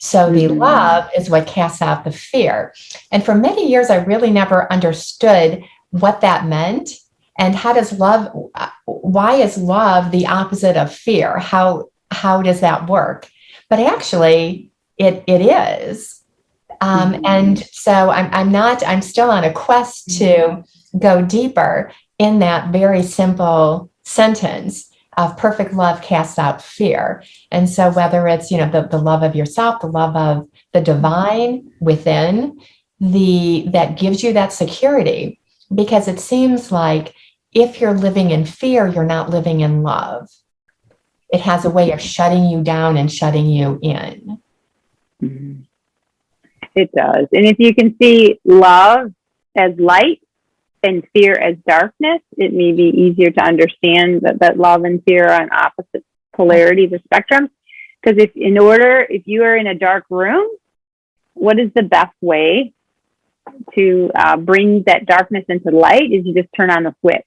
So the love is what casts out the fear. And for many years, I really never understood what that meant. And why is love the opposite of fear? How does that work? But actually, it is. And so I'm still on a quest to go deeper in that very simple sentence of perfect love casts out fear. And so whether it's, the love of yourself, the love of the divine within, that gives you that security, because it seems like if you're living in fear, you're not living in love. It has a way of shutting you down and shutting you in. It does. And if you can see love as light and fear as darkness, it may be easier to understand that love and fear are on opposite polarities of spectrum. Because if you are in a dark room, what is the best way to bring that darkness into light? Is you just turn on the switch,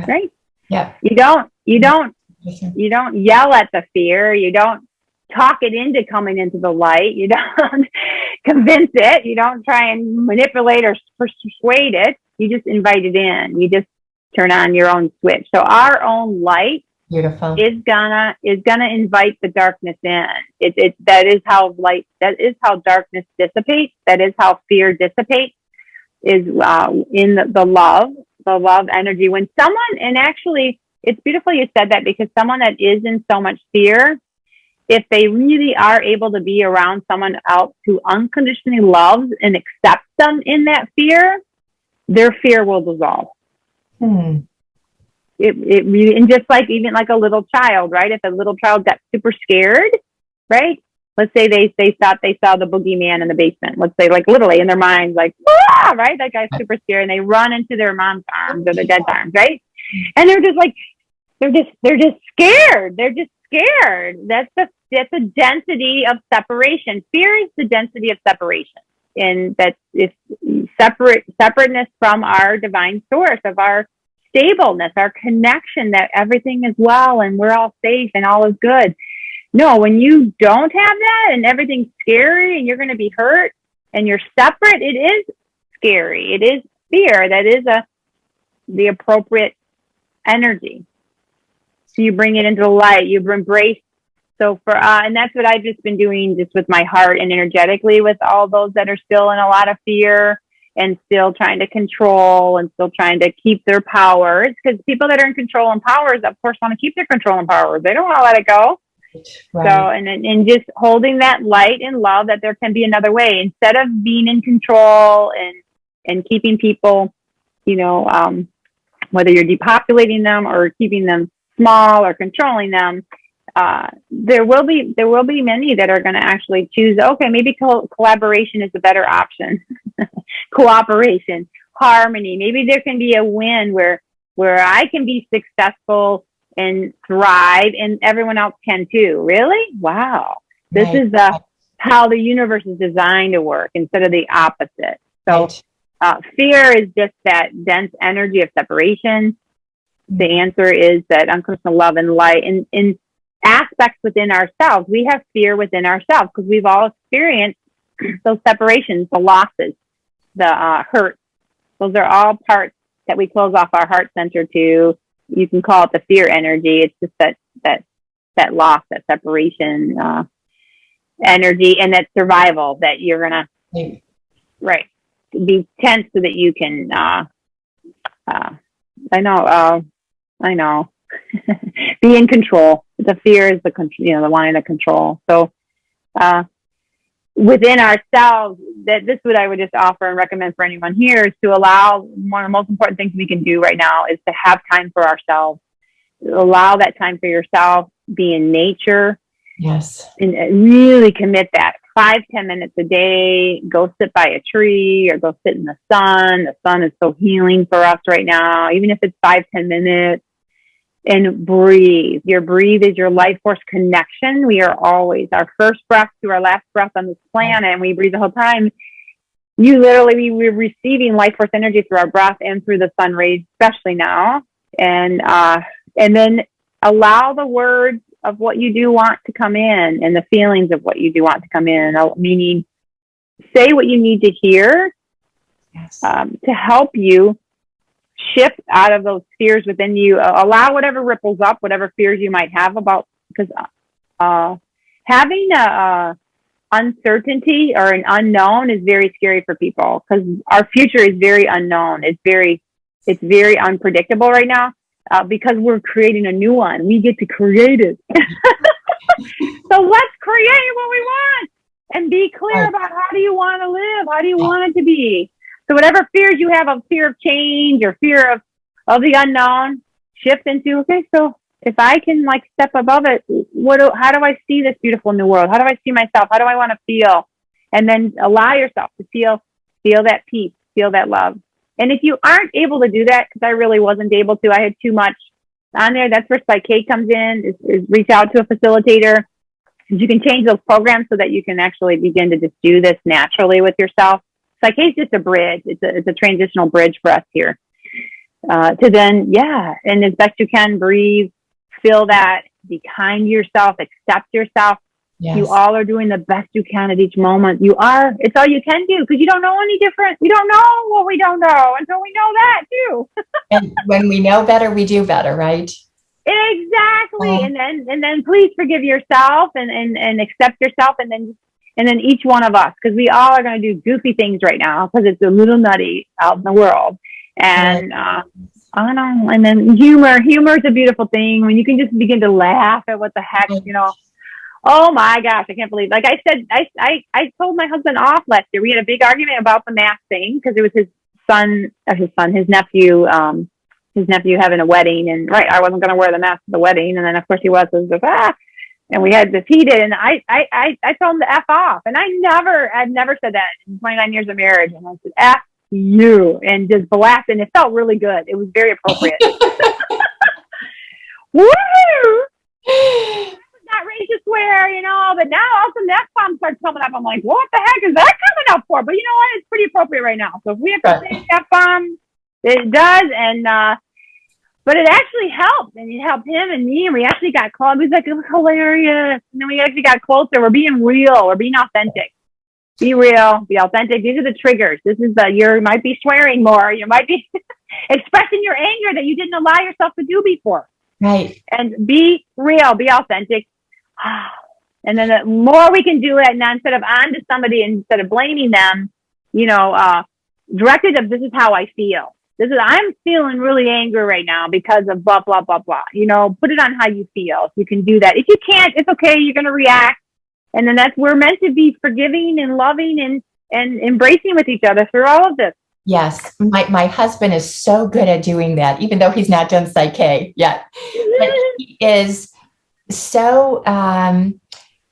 right? Yeah. You don't yell at the fear. You don't talk it into coming into the light. You don't convince it. You don't try and manipulate or persuade it. You just invite it in. You just turn on your own switch. So our own light is gonna invite the darkness in. That is how darkness dissipates. That is how fear dissipates, is in the love energy. When someone, and actually it's beautiful you said that, because someone that is in so much fear, if they really are able to be around someone else who unconditionally loves and accepts them in that fear, their fear will dissolve. It really, and just like even like a little child, right? If a little child got super scared, right? Let's say they thought they saw the boogeyman in the basement. Let's say, like, literally in their minds, like, ah, right? That guy's super scared, and they run into their mom's arms or their dad's arms, right? And they're just like, they're just scared. They're just scared. That's a density of separation. Fear is the density of separation, and that is separateness from our divine source, of our stableness, our connection, that everything is well and we're all safe and all is good. No, when you don't have that and everything's scary and you're going to be hurt and you're separate, it is scary. It is fear. That is the appropriate energy. So you bring it into the light. You embrace. So and that's what I've just been doing, just with my heart and energetically, with all those that are still in a lot of fear and still trying to control and still trying to keep their powers. Because people that are in control and powers, of course, want to keep their control and powers. They don't want to let it go. Right. So, and just holding that light and love, that there can be another way, instead of being in control and keeping people, whether you're depopulating them or keeping them small or controlling them. There will be many that are going to actually choose, okay, maybe collaboration is a better option. Cooperation, harmony. Maybe there can be a win where I can be successful and thrive, and everyone else can too. Really? Wow. This is how the universe is designed to work, instead of the opposite. So fear is just that dense energy of separation. The answer is that unconditional love and light. And in aspects within ourselves, we have fear within ourselves, because we've all experienced those separations, the losses, the hurt. Those are all parts that we close off our heart center to. You can call it the fear energy. It's just that loss, that separation energy, and that survival, that you're gonna be tense so that you can. I know. Be in control. The fear is the wanting to control. So, within ourselves, this is what I would just offer and recommend for anyone here, is to allow, one of the most important things we can do right now is to have time for ourselves, allow that time for yourself, be in nature. Yes. And really commit that 5-10 minutes a day. Go sit by a tree or go sit in the sun. The sun is so healing for us right now, even if it's 5-10 minutes. And breathe. Your breathe is your life force connection. We are always our first breath to our last breath on this planet, and we breathe the whole time. We're receiving life force energy through our breath and through the sun rays, especially now. And then allow the words of what you do want to come in and the feelings of what you do want to come in. Meaning, say what you need to hear to help you shift out of those fears within you. Allow whatever ripples up, whatever fears you might have about, because having a uncertainty or an unknown is very scary for people, because our future is very unknown. It's very unpredictable right now, because we're creating a new one. We get to create it. So let's create what we want and be clear about how do you want to live? How do you want it to be? So whatever fears you have, of fear of change or fear of the unknown, shift into, okay, so if I can like step above it, how do I see this beautiful new world? How do I see myself? How do I want to feel? And then allow yourself to feel that peace, feel that love. And if you aren't able to do that, because I really wasn't able to, I had too much on there, that's where Psyche comes in, is reach out to a facilitator. You can change those programs so that you can actually begin to just do this naturally with yourself. Psyche is just a bridge. It's a transitional bridge for us here. To then, and as best you can, breathe, feel that, be kind to yourself, accept yourself. Yes. You all are doing the best you can at each moment. It's all you can do, because you don't know any different. We don't know what we don't know until we know that too. And when we know better, we do better, right? Exactly. And then please forgive yourself and accept yourself, and then each one of us, because we all are going to do goofy things right now, because it's a little nutty out in the world. And I don't know. And then humor is a beautiful thing when you can just begin to laugh at what the heck, Oh my gosh, I can't believe. Like I said, I told my husband off last year. We had a big argument about the mask thing, because it was his nephew having a wedding, and I wasn't going to wear the mask at the wedding, and then of course he was. It was just, and we had this heated, and I told him to F off, and I'd never said that in 29 years of marriage, and I said F you, and just blast, and it felt really good. It was very appropriate. Woo! Not ready to swear, but now all of a sudden that F-bomb starts coming up. I'm like, what the heck is that coming up for? But you know what? It's pretty appropriate right now. So if we have to say F-bomb, it does, and but it actually helped, and it helped him and me, and we actually got close. It was like, it was hilarious, and then we actually got closer. We're being real. We're being authentic. Be real. Be authentic. These are the triggers. This is you might be swearing more. You might be expressing your anger that you didn't allow yourself to do before. Right. And be real. Be authentic. And then the more we can do it, and instead of onto somebody, instead of blaming them, directed of, this is how I feel. I'm feeling really angry right now because of blah, blah, blah, blah. Put it on how you feel. If you can do that. If you can't, it's okay. You're going to react. And then we're meant to be forgiving and loving and embracing with each other through all of this. Yes. My husband is so good at doing that, even though he's not done Psyche yet. But he is so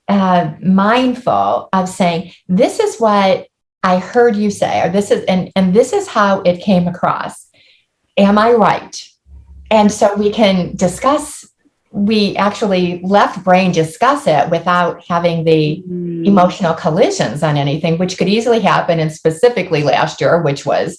mindful of saying, this is what I heard you say, or this is, and this is how it came across. Am I right? And so we can discuss, we actually left brain discuss it without having the emotional collisions on anything, which could easily happen. And specifically last year, which was,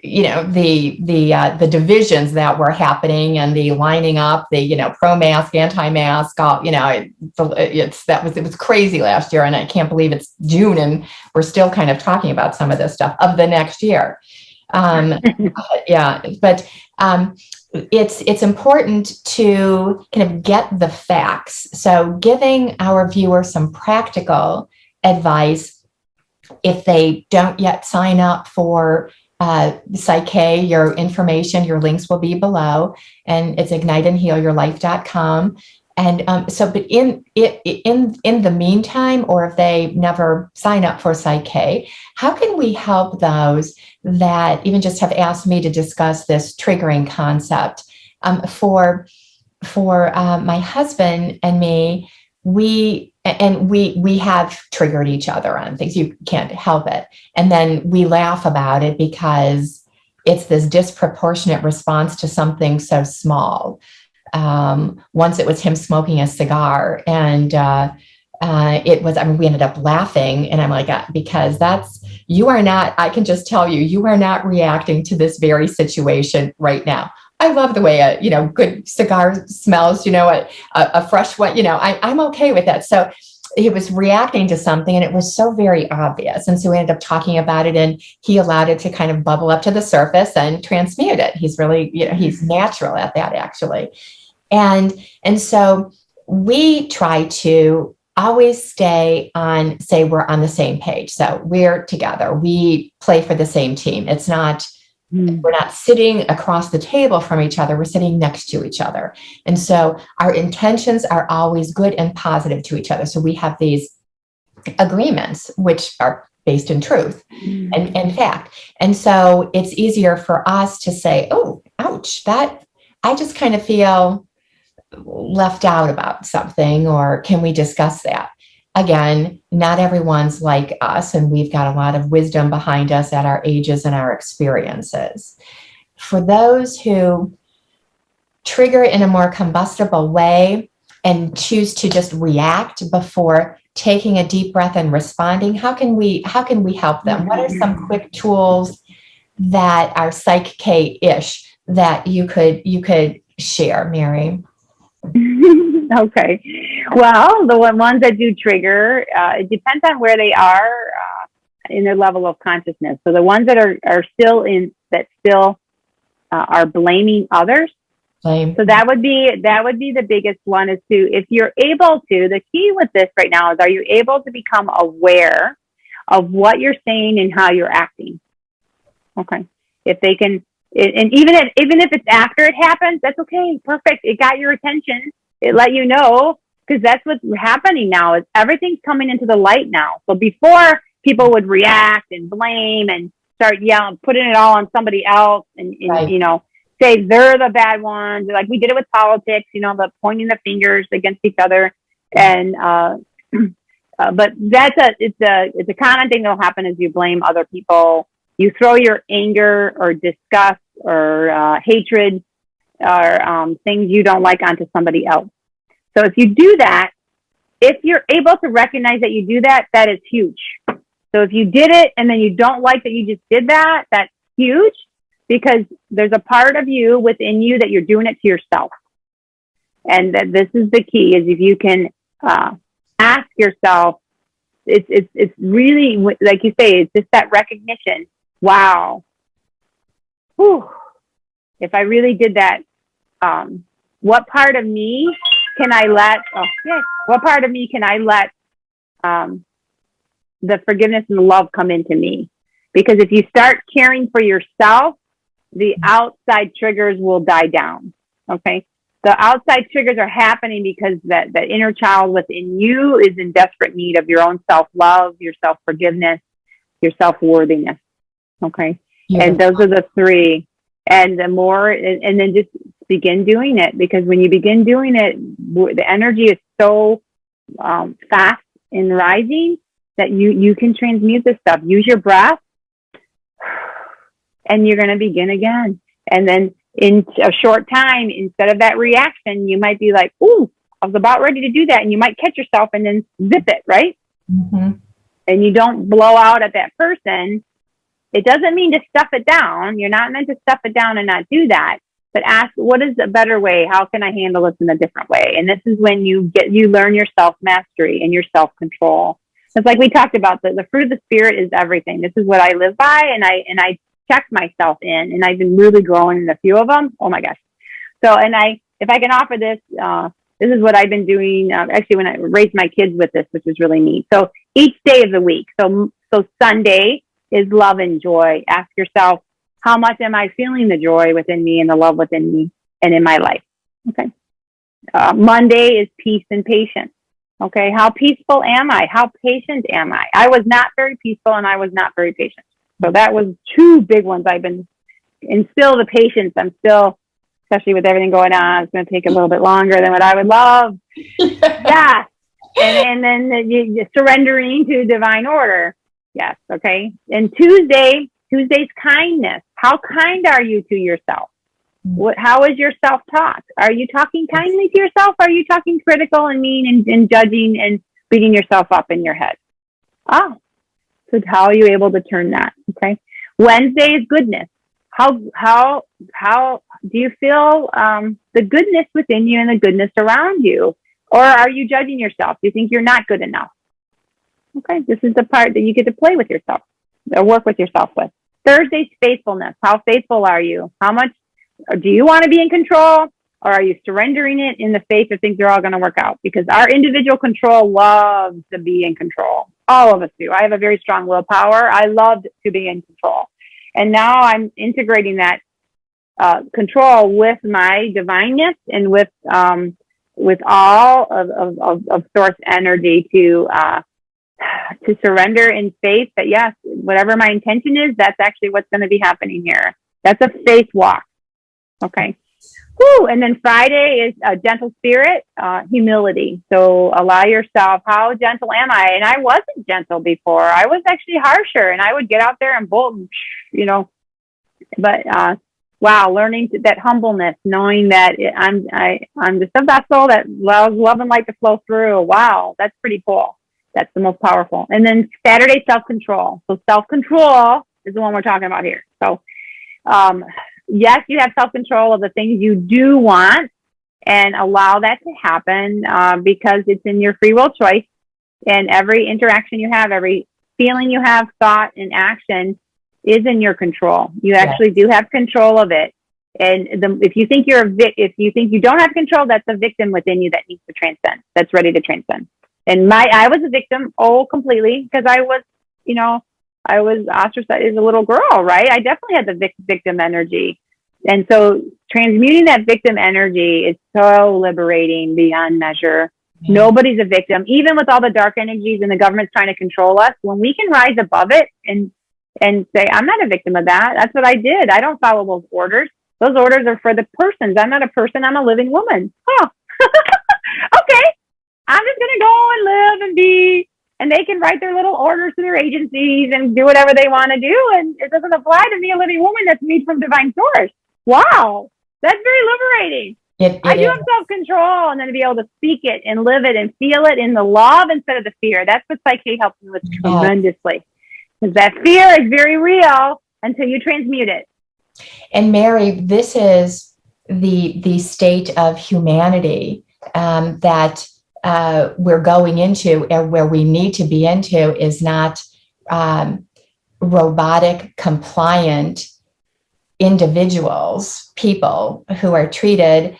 the divisions that were happening and the lining up, the, pro-mask, anti-mask, all, it was crazy last year. And I can't believe it's June and we're still kind of talking about some of this stuff of the next year. It's important to kind of get the facts. So giving our viewers some practical advice, if they don't yet sign up for Psyche, your information, your links will be below, and it's igniteandhealyourlife.com. And but in the meantime, or if they never sign up for Psyche, how can we help those that even just have asked me to discuss this triggering concept? For for my husband and me, we have triggered each other on things. You can't help it. And then we laugh about it because it's this disproportionate response to something so small. Once it was him smoking a cigar, and it was, I mean, we ended up laughing, and I'm like, because you are not, I can just tell you, you are not reacting to this very situation right now. I love the way a good cigar smells, a fresh one, I'm okay with that. So he was reacting to something, and it was so very obvious. And so we ended up talking about it, and he allowed it to kind of bubble up to the surface and transmute it. He's really, he's natural at that, actually. And so we try to always say we're on the same page. So we're together. We play for the same team. It's not, we're not sitting across the table from each other. We're sitting next to each other. And so our intentions are always good and positive to each other. So we have these agreements, which are based in truth and fact. And so it's easier for us to say, oh, ouch, that I just kind of feel left out about something, or can we discuss that? Again, not everyone's like us, and we've got a lot of wisdom behind us at our ages and our experiences. For those who trigger in a more combustible way and choose to just react before taking a deep breath and responding, how can we help them? What are some quick tools that are Psych K-ish that you could share, Mary? Okay. Well, the ones that do trigger, it depends on where they are in their level of consciousness. So the ones that are still are blaming others. Blame. So that would be the biggest one, is to, if you're able to, the key with this right now is, are you able to become aware of what you're saying and how you're acting? Okay. If they can, and even if it's after it happens, that's okay. Perfect. It got your attention. It let you know, because that's what's happening now, is everything's coming into the light now. So before, people would react and blame and start yelling, putting it all on somebody else, and Right. Say they're the bad ones. Like we did it with politics, the pointing the fingers against each other. And but it's a common thing that'll happen, is you blame other people. You throw your anger or disgust or hatred or things you don't like onto somebody else. So if you do that, if you're able to recognize that you do that, that is huge. So if you did it and then you don't like that you just did that, that's huge, because there's a part of you within you that you're doing it to yourself. And that this is the key, is if you can ask yourself, it's really, like you say, it's just that recognition. Wow. Whew. If I really did that, what part of me can I let, what part of me can I let the forgiveness and the love come into me? Because if you start caring for yourself, the outside triggers will die down. Okay. The outside triggers are happening because that inner child within you is in desperate need of your own self-love, your self-forgiveness, your self-worthiness. Okay. Yeah. And those are the three. And the more, and then just begin doing it, because when you begin doing it, the energy is so fast and rising that you can transmute this stuff. Use your breath, and you're going to begin again. And then in a short time, instead of that reaction, you might be like, ooh, I was about ready to do that. And you might catch yourself and then zip it, right? Mm-hmm. And you don't blow out at that person. It doesn't mean to stuff it down. You're not meant to stuff it down and not do that. But ask, what is a better way? How can I handle this in a different way? And this is when you learn your self-mastery and your self-control. It's like we talked about, the fruit of the spirit is everything. This is what I live by, and I check myself in, and I've been really growing in a few of them. Oh my gosh. So, if I can offer this, this is what I've been doing, actually, when I raised my kids with this, which is really neat. So each day of the week. So Sunday is love and joy. Ask yourself, how much am I feeling the joy within me and the love within me and in my life? Okay. Monday is peace and patience. Okay. How peaceful am I? How patient am I? I was not very peaceful, and I was not very patient. So that was two big ones. I've been, and still the patience, I'm still especially with everything going on. It's going to take a little bit longer than what I would love. Yeah. And then you surrendering to divine order. Yes. Okay. And Tuesday's kindness. How kind are you to yourself? How is your self-talk? Are you talking kindly to yourself? Are you talking critical and mean and judging and beating yourself up in your head? So how are you able to turn that? Okay. Wednesday is goodness. How do you feel the goodness within you and the goodness around you? Or are you judging yourself? Do you think you're not good enough? Okay. This is the part that you get to play with yourself or work with yourself with. Thursday's faithfulness. How faithful are you? How much do you want to be in control, or are you surrendering it in the faith that things are all going to work out? Because our individual control loves to be in control. All of us do. I have a very strong willpower. I love to be in control. And now I'm integrating that control with my divineness and with all of source energy to surrender in faith that, yes, whatever my intention is, that's actually what's going to be happening here. That's a faith walk. Okay. Woo. And then Friday is a gentle spirit, humility. So allow yourself, how gentle am I? And I wasn't gentle before. I was actually harsher, and I would get out there and bolt, but, wow, learning that humbleness, knowing that I'm just a vessel that allows love and light to flow through. Wow. That's pretty cool. That's the most powerful. And then Saturday, self-control. So self-control is the one we're talking about here. So, yes, you have self-control of the things you do want, and allow that to happen because it's in your free will choice. And every interaction you have, every feeling you have, thought, and action is in your control. You actually do have control of it. And if you think if you think you don't have control, that's a victim within you that needs to transcend. That's ready to transcend. And I was a victim, completely, because I was ostracized as a little girl, right? I definitely had the victim energy. And so transmuting that victim energy is so liberating beyond measure. Mm-hmm. Nobody's a victim, even with all the dark energies and the government's trying to control us. When we can rise above it and say, I'm not a victim of that. That's what I did. I don't follow those orders. Those orders are for the persons. I'm not a person. I'm a living woman. Huh. Okay. I'm just going to go and live and be. And they can write their little orders to their agencies and do whatever they want to do. And it doesn't apply to me, a living woman that's made from divine source. Wow. That's very liberating. I do have self-control, and then to be able to speak it and live it and feel it in the love instead of the fear. That's what Psyche helps me with tremendously. Because that fear is very real until you transmute it. And Mary, this is the state of humanity that we're going into, and where we need to be into is not robotic, compliant individuals, people who are treated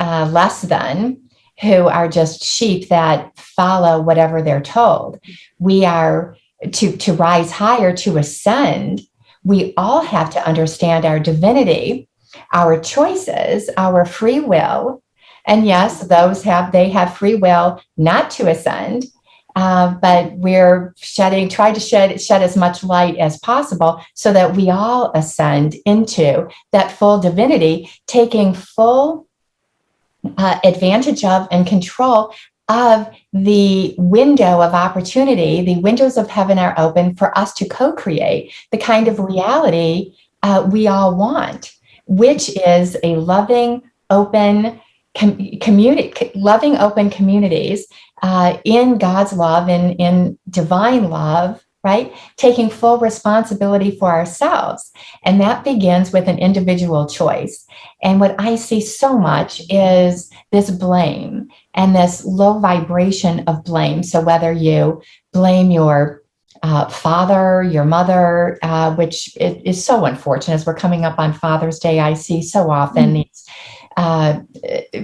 less than, who are just sheep that follow whatever they're told. We are to rise higher, to ascend. We all have to understand our divinity, our choices, our free will. And yes, they have free will not to ascend, but we're trying to shed as much light as possible so that we all ascend into that full divinity, taking full advantage of and control of the window of opportunity. The windows of heaven are open for us to co-create the kind of reality we all want, which is a loving, open community, loving, open communities in God's love, in divine love, right? Taking full responsibility for ourselves. And that begins with an individual choice. And what I see so much is this blame and this low vibration of blame. So whether you blame your father, your mother, which is so unfortunate as we're coming up on Father's Day, I see so often these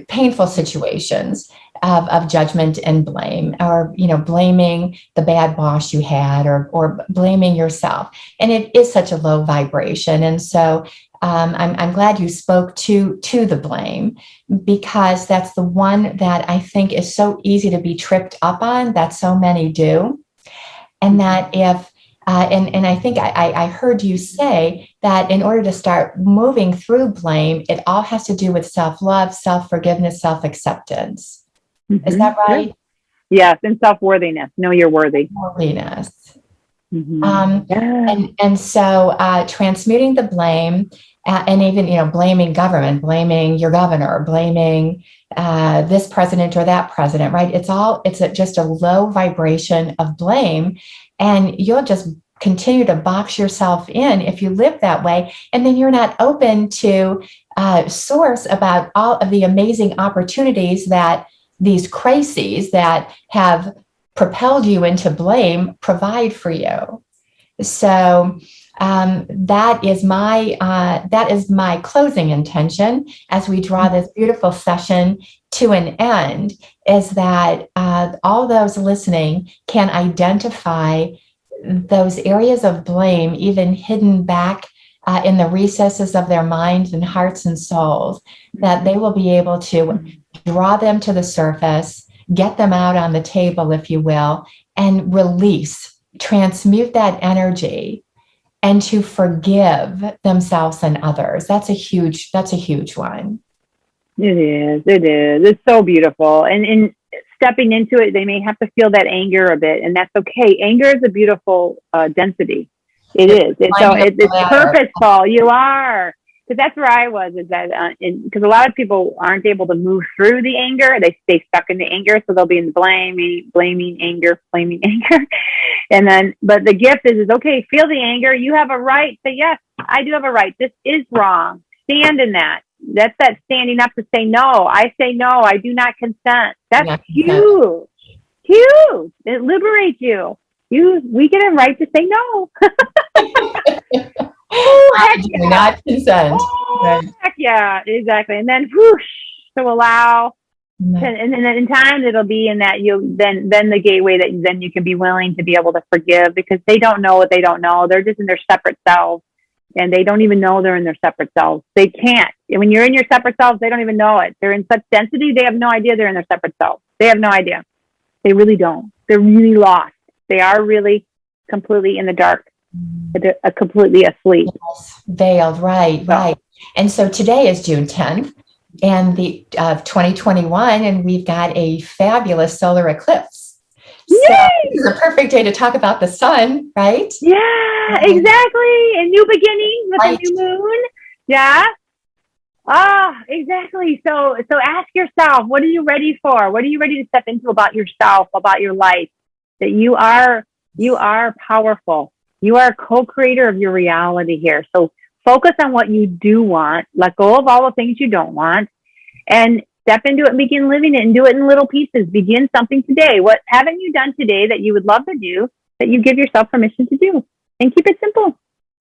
painful situations of judgment and blame, or blaming the bad boss you had, or blaming yourself, and it is such a low vibration. And so I'm glad you spoke to the blame, because that's the one that I think is so easy to be tripped up on, that so many do, and that if And I think I heard you say that in order to start moving through blame, it all has to do with self-love, self-forgiveness, self-acceptance. Mm-hmm. Is that right? Yes, and self-worthiness. Know you're worthy. Worthiness. Mm-hmm. And so transmuting the blame, and even, blaming government, blaming your governor, blaming this president or that president, right? It's just a low vibration of blame. And you'll just continue to box yourself in if you live that way. And then you're not open to source about all of the amazing opportunities that these crises that have propelled you into blame provide for you. So that is my closing intention as we draw this beautiful session to an end, is that all those listening can identify those areas of blame, even hidden back in the recesses of their minds and hearts and souls, that they will be able to draw them to the surface, get them out on the table, if you will, and release, transmute that energy, and to forgive themselves and others. That's a huge one. It is. It's so beautiful. And in stepping into it, they may have to feel that anger a bit, and that's okay. Anger is a beautiful density. It is. It's purposeful. You are. Because that's where I was, is that because a lot of people aren't able to move through the anger. They stay stuck in the anger, so they'll be in blaming anger. But the gift is okay, feel the anger. You have a right. Say, yes, I do have a right. This is wrong. Stand in that. That's that standing up to say no. I say no. I do not consent. That's huge. Huge. It liberates you. We get a right to say no. I do not consent. Heck yeah, exactly. And then whoosh, to allow, and then in time it'll be in that then the gateway that then you can be willing to be able to forgive, because they don't know what they don't know. They're just in their separate selves, and they don't even know they're in their separate selves. They can't. And when you're in your separate selves, they don't even know it. They're in such density, they have no idea they're in their separate selves. They have no idea. They really don't. They're really lost. They are really completely in the dark. They're completely asleep. Yes, veiled, right. And so today is June 10th and the 2021, and we've got a fabulous solar eclipse. Yay! So this is a perfect day to talk about the sun, right? Yeah, exactly. A new beginning with a new moon. Yeah. Exactly. So ask yourself, what are you ready for? What are you ready to step into about yourself, about your life? That you are powerful. You are a co-creator of your reality here. So focus on what you do want. Let go of all the things you don't want, and step into it and begin living it, and do it in little pieces. Begin something today. What haven't you done today that you would love to do, that you give yourself permission to do? And keep it simple,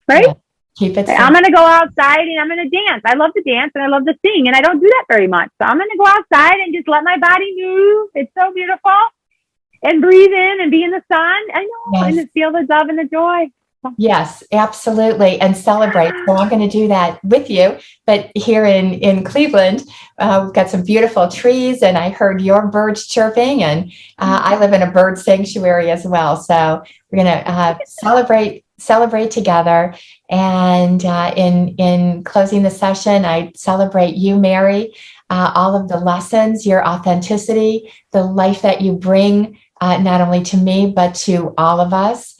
right? Yeah, keep it simple. I'm going to go outside and I'm going to dance. I love to dance and I love to sing, and I don't do that very much. So I'm going to go outside and just let my body move. It's so beautiful. And breathe in and be in the sun. I know, yes. And feel the love and the joy. Yes, absolutely. And celebrate. So I'm going to do that with you. But here in Cleveland, we've got some beautiful trees, and I heard your birds chirping, and I live in a bird sanctuary as well. So we're going to celebrate together. And in closing the session, I celebrate you, Mary, all of the lessons, your authenticity, the life that you bring, not only to me, but to all of us.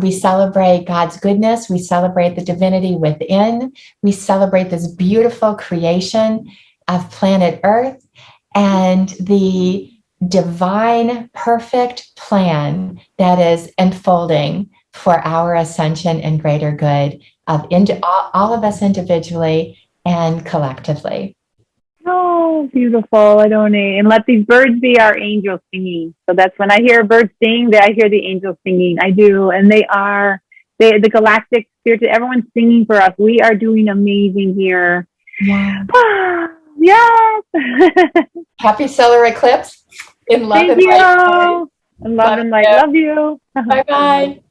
We celebrate God's goodness. We celebrate the divinity within. We celebrate this beautiful creation of planet Earth and the divine, perfect plan that is unfolding for our ascension and greater good of all of us individually and collectively. Oh, beautiful, Adoni. And let these birds be our angels singing. So that's when I hear birds sing, that I hear the angels singing. I do. And the galactic spirit, everyone's singing for us. We are doing amazing here. Yeah. Yes. Happy solar eclipse. In love Thank and you. light. In love and light. Love you. Bye-bye.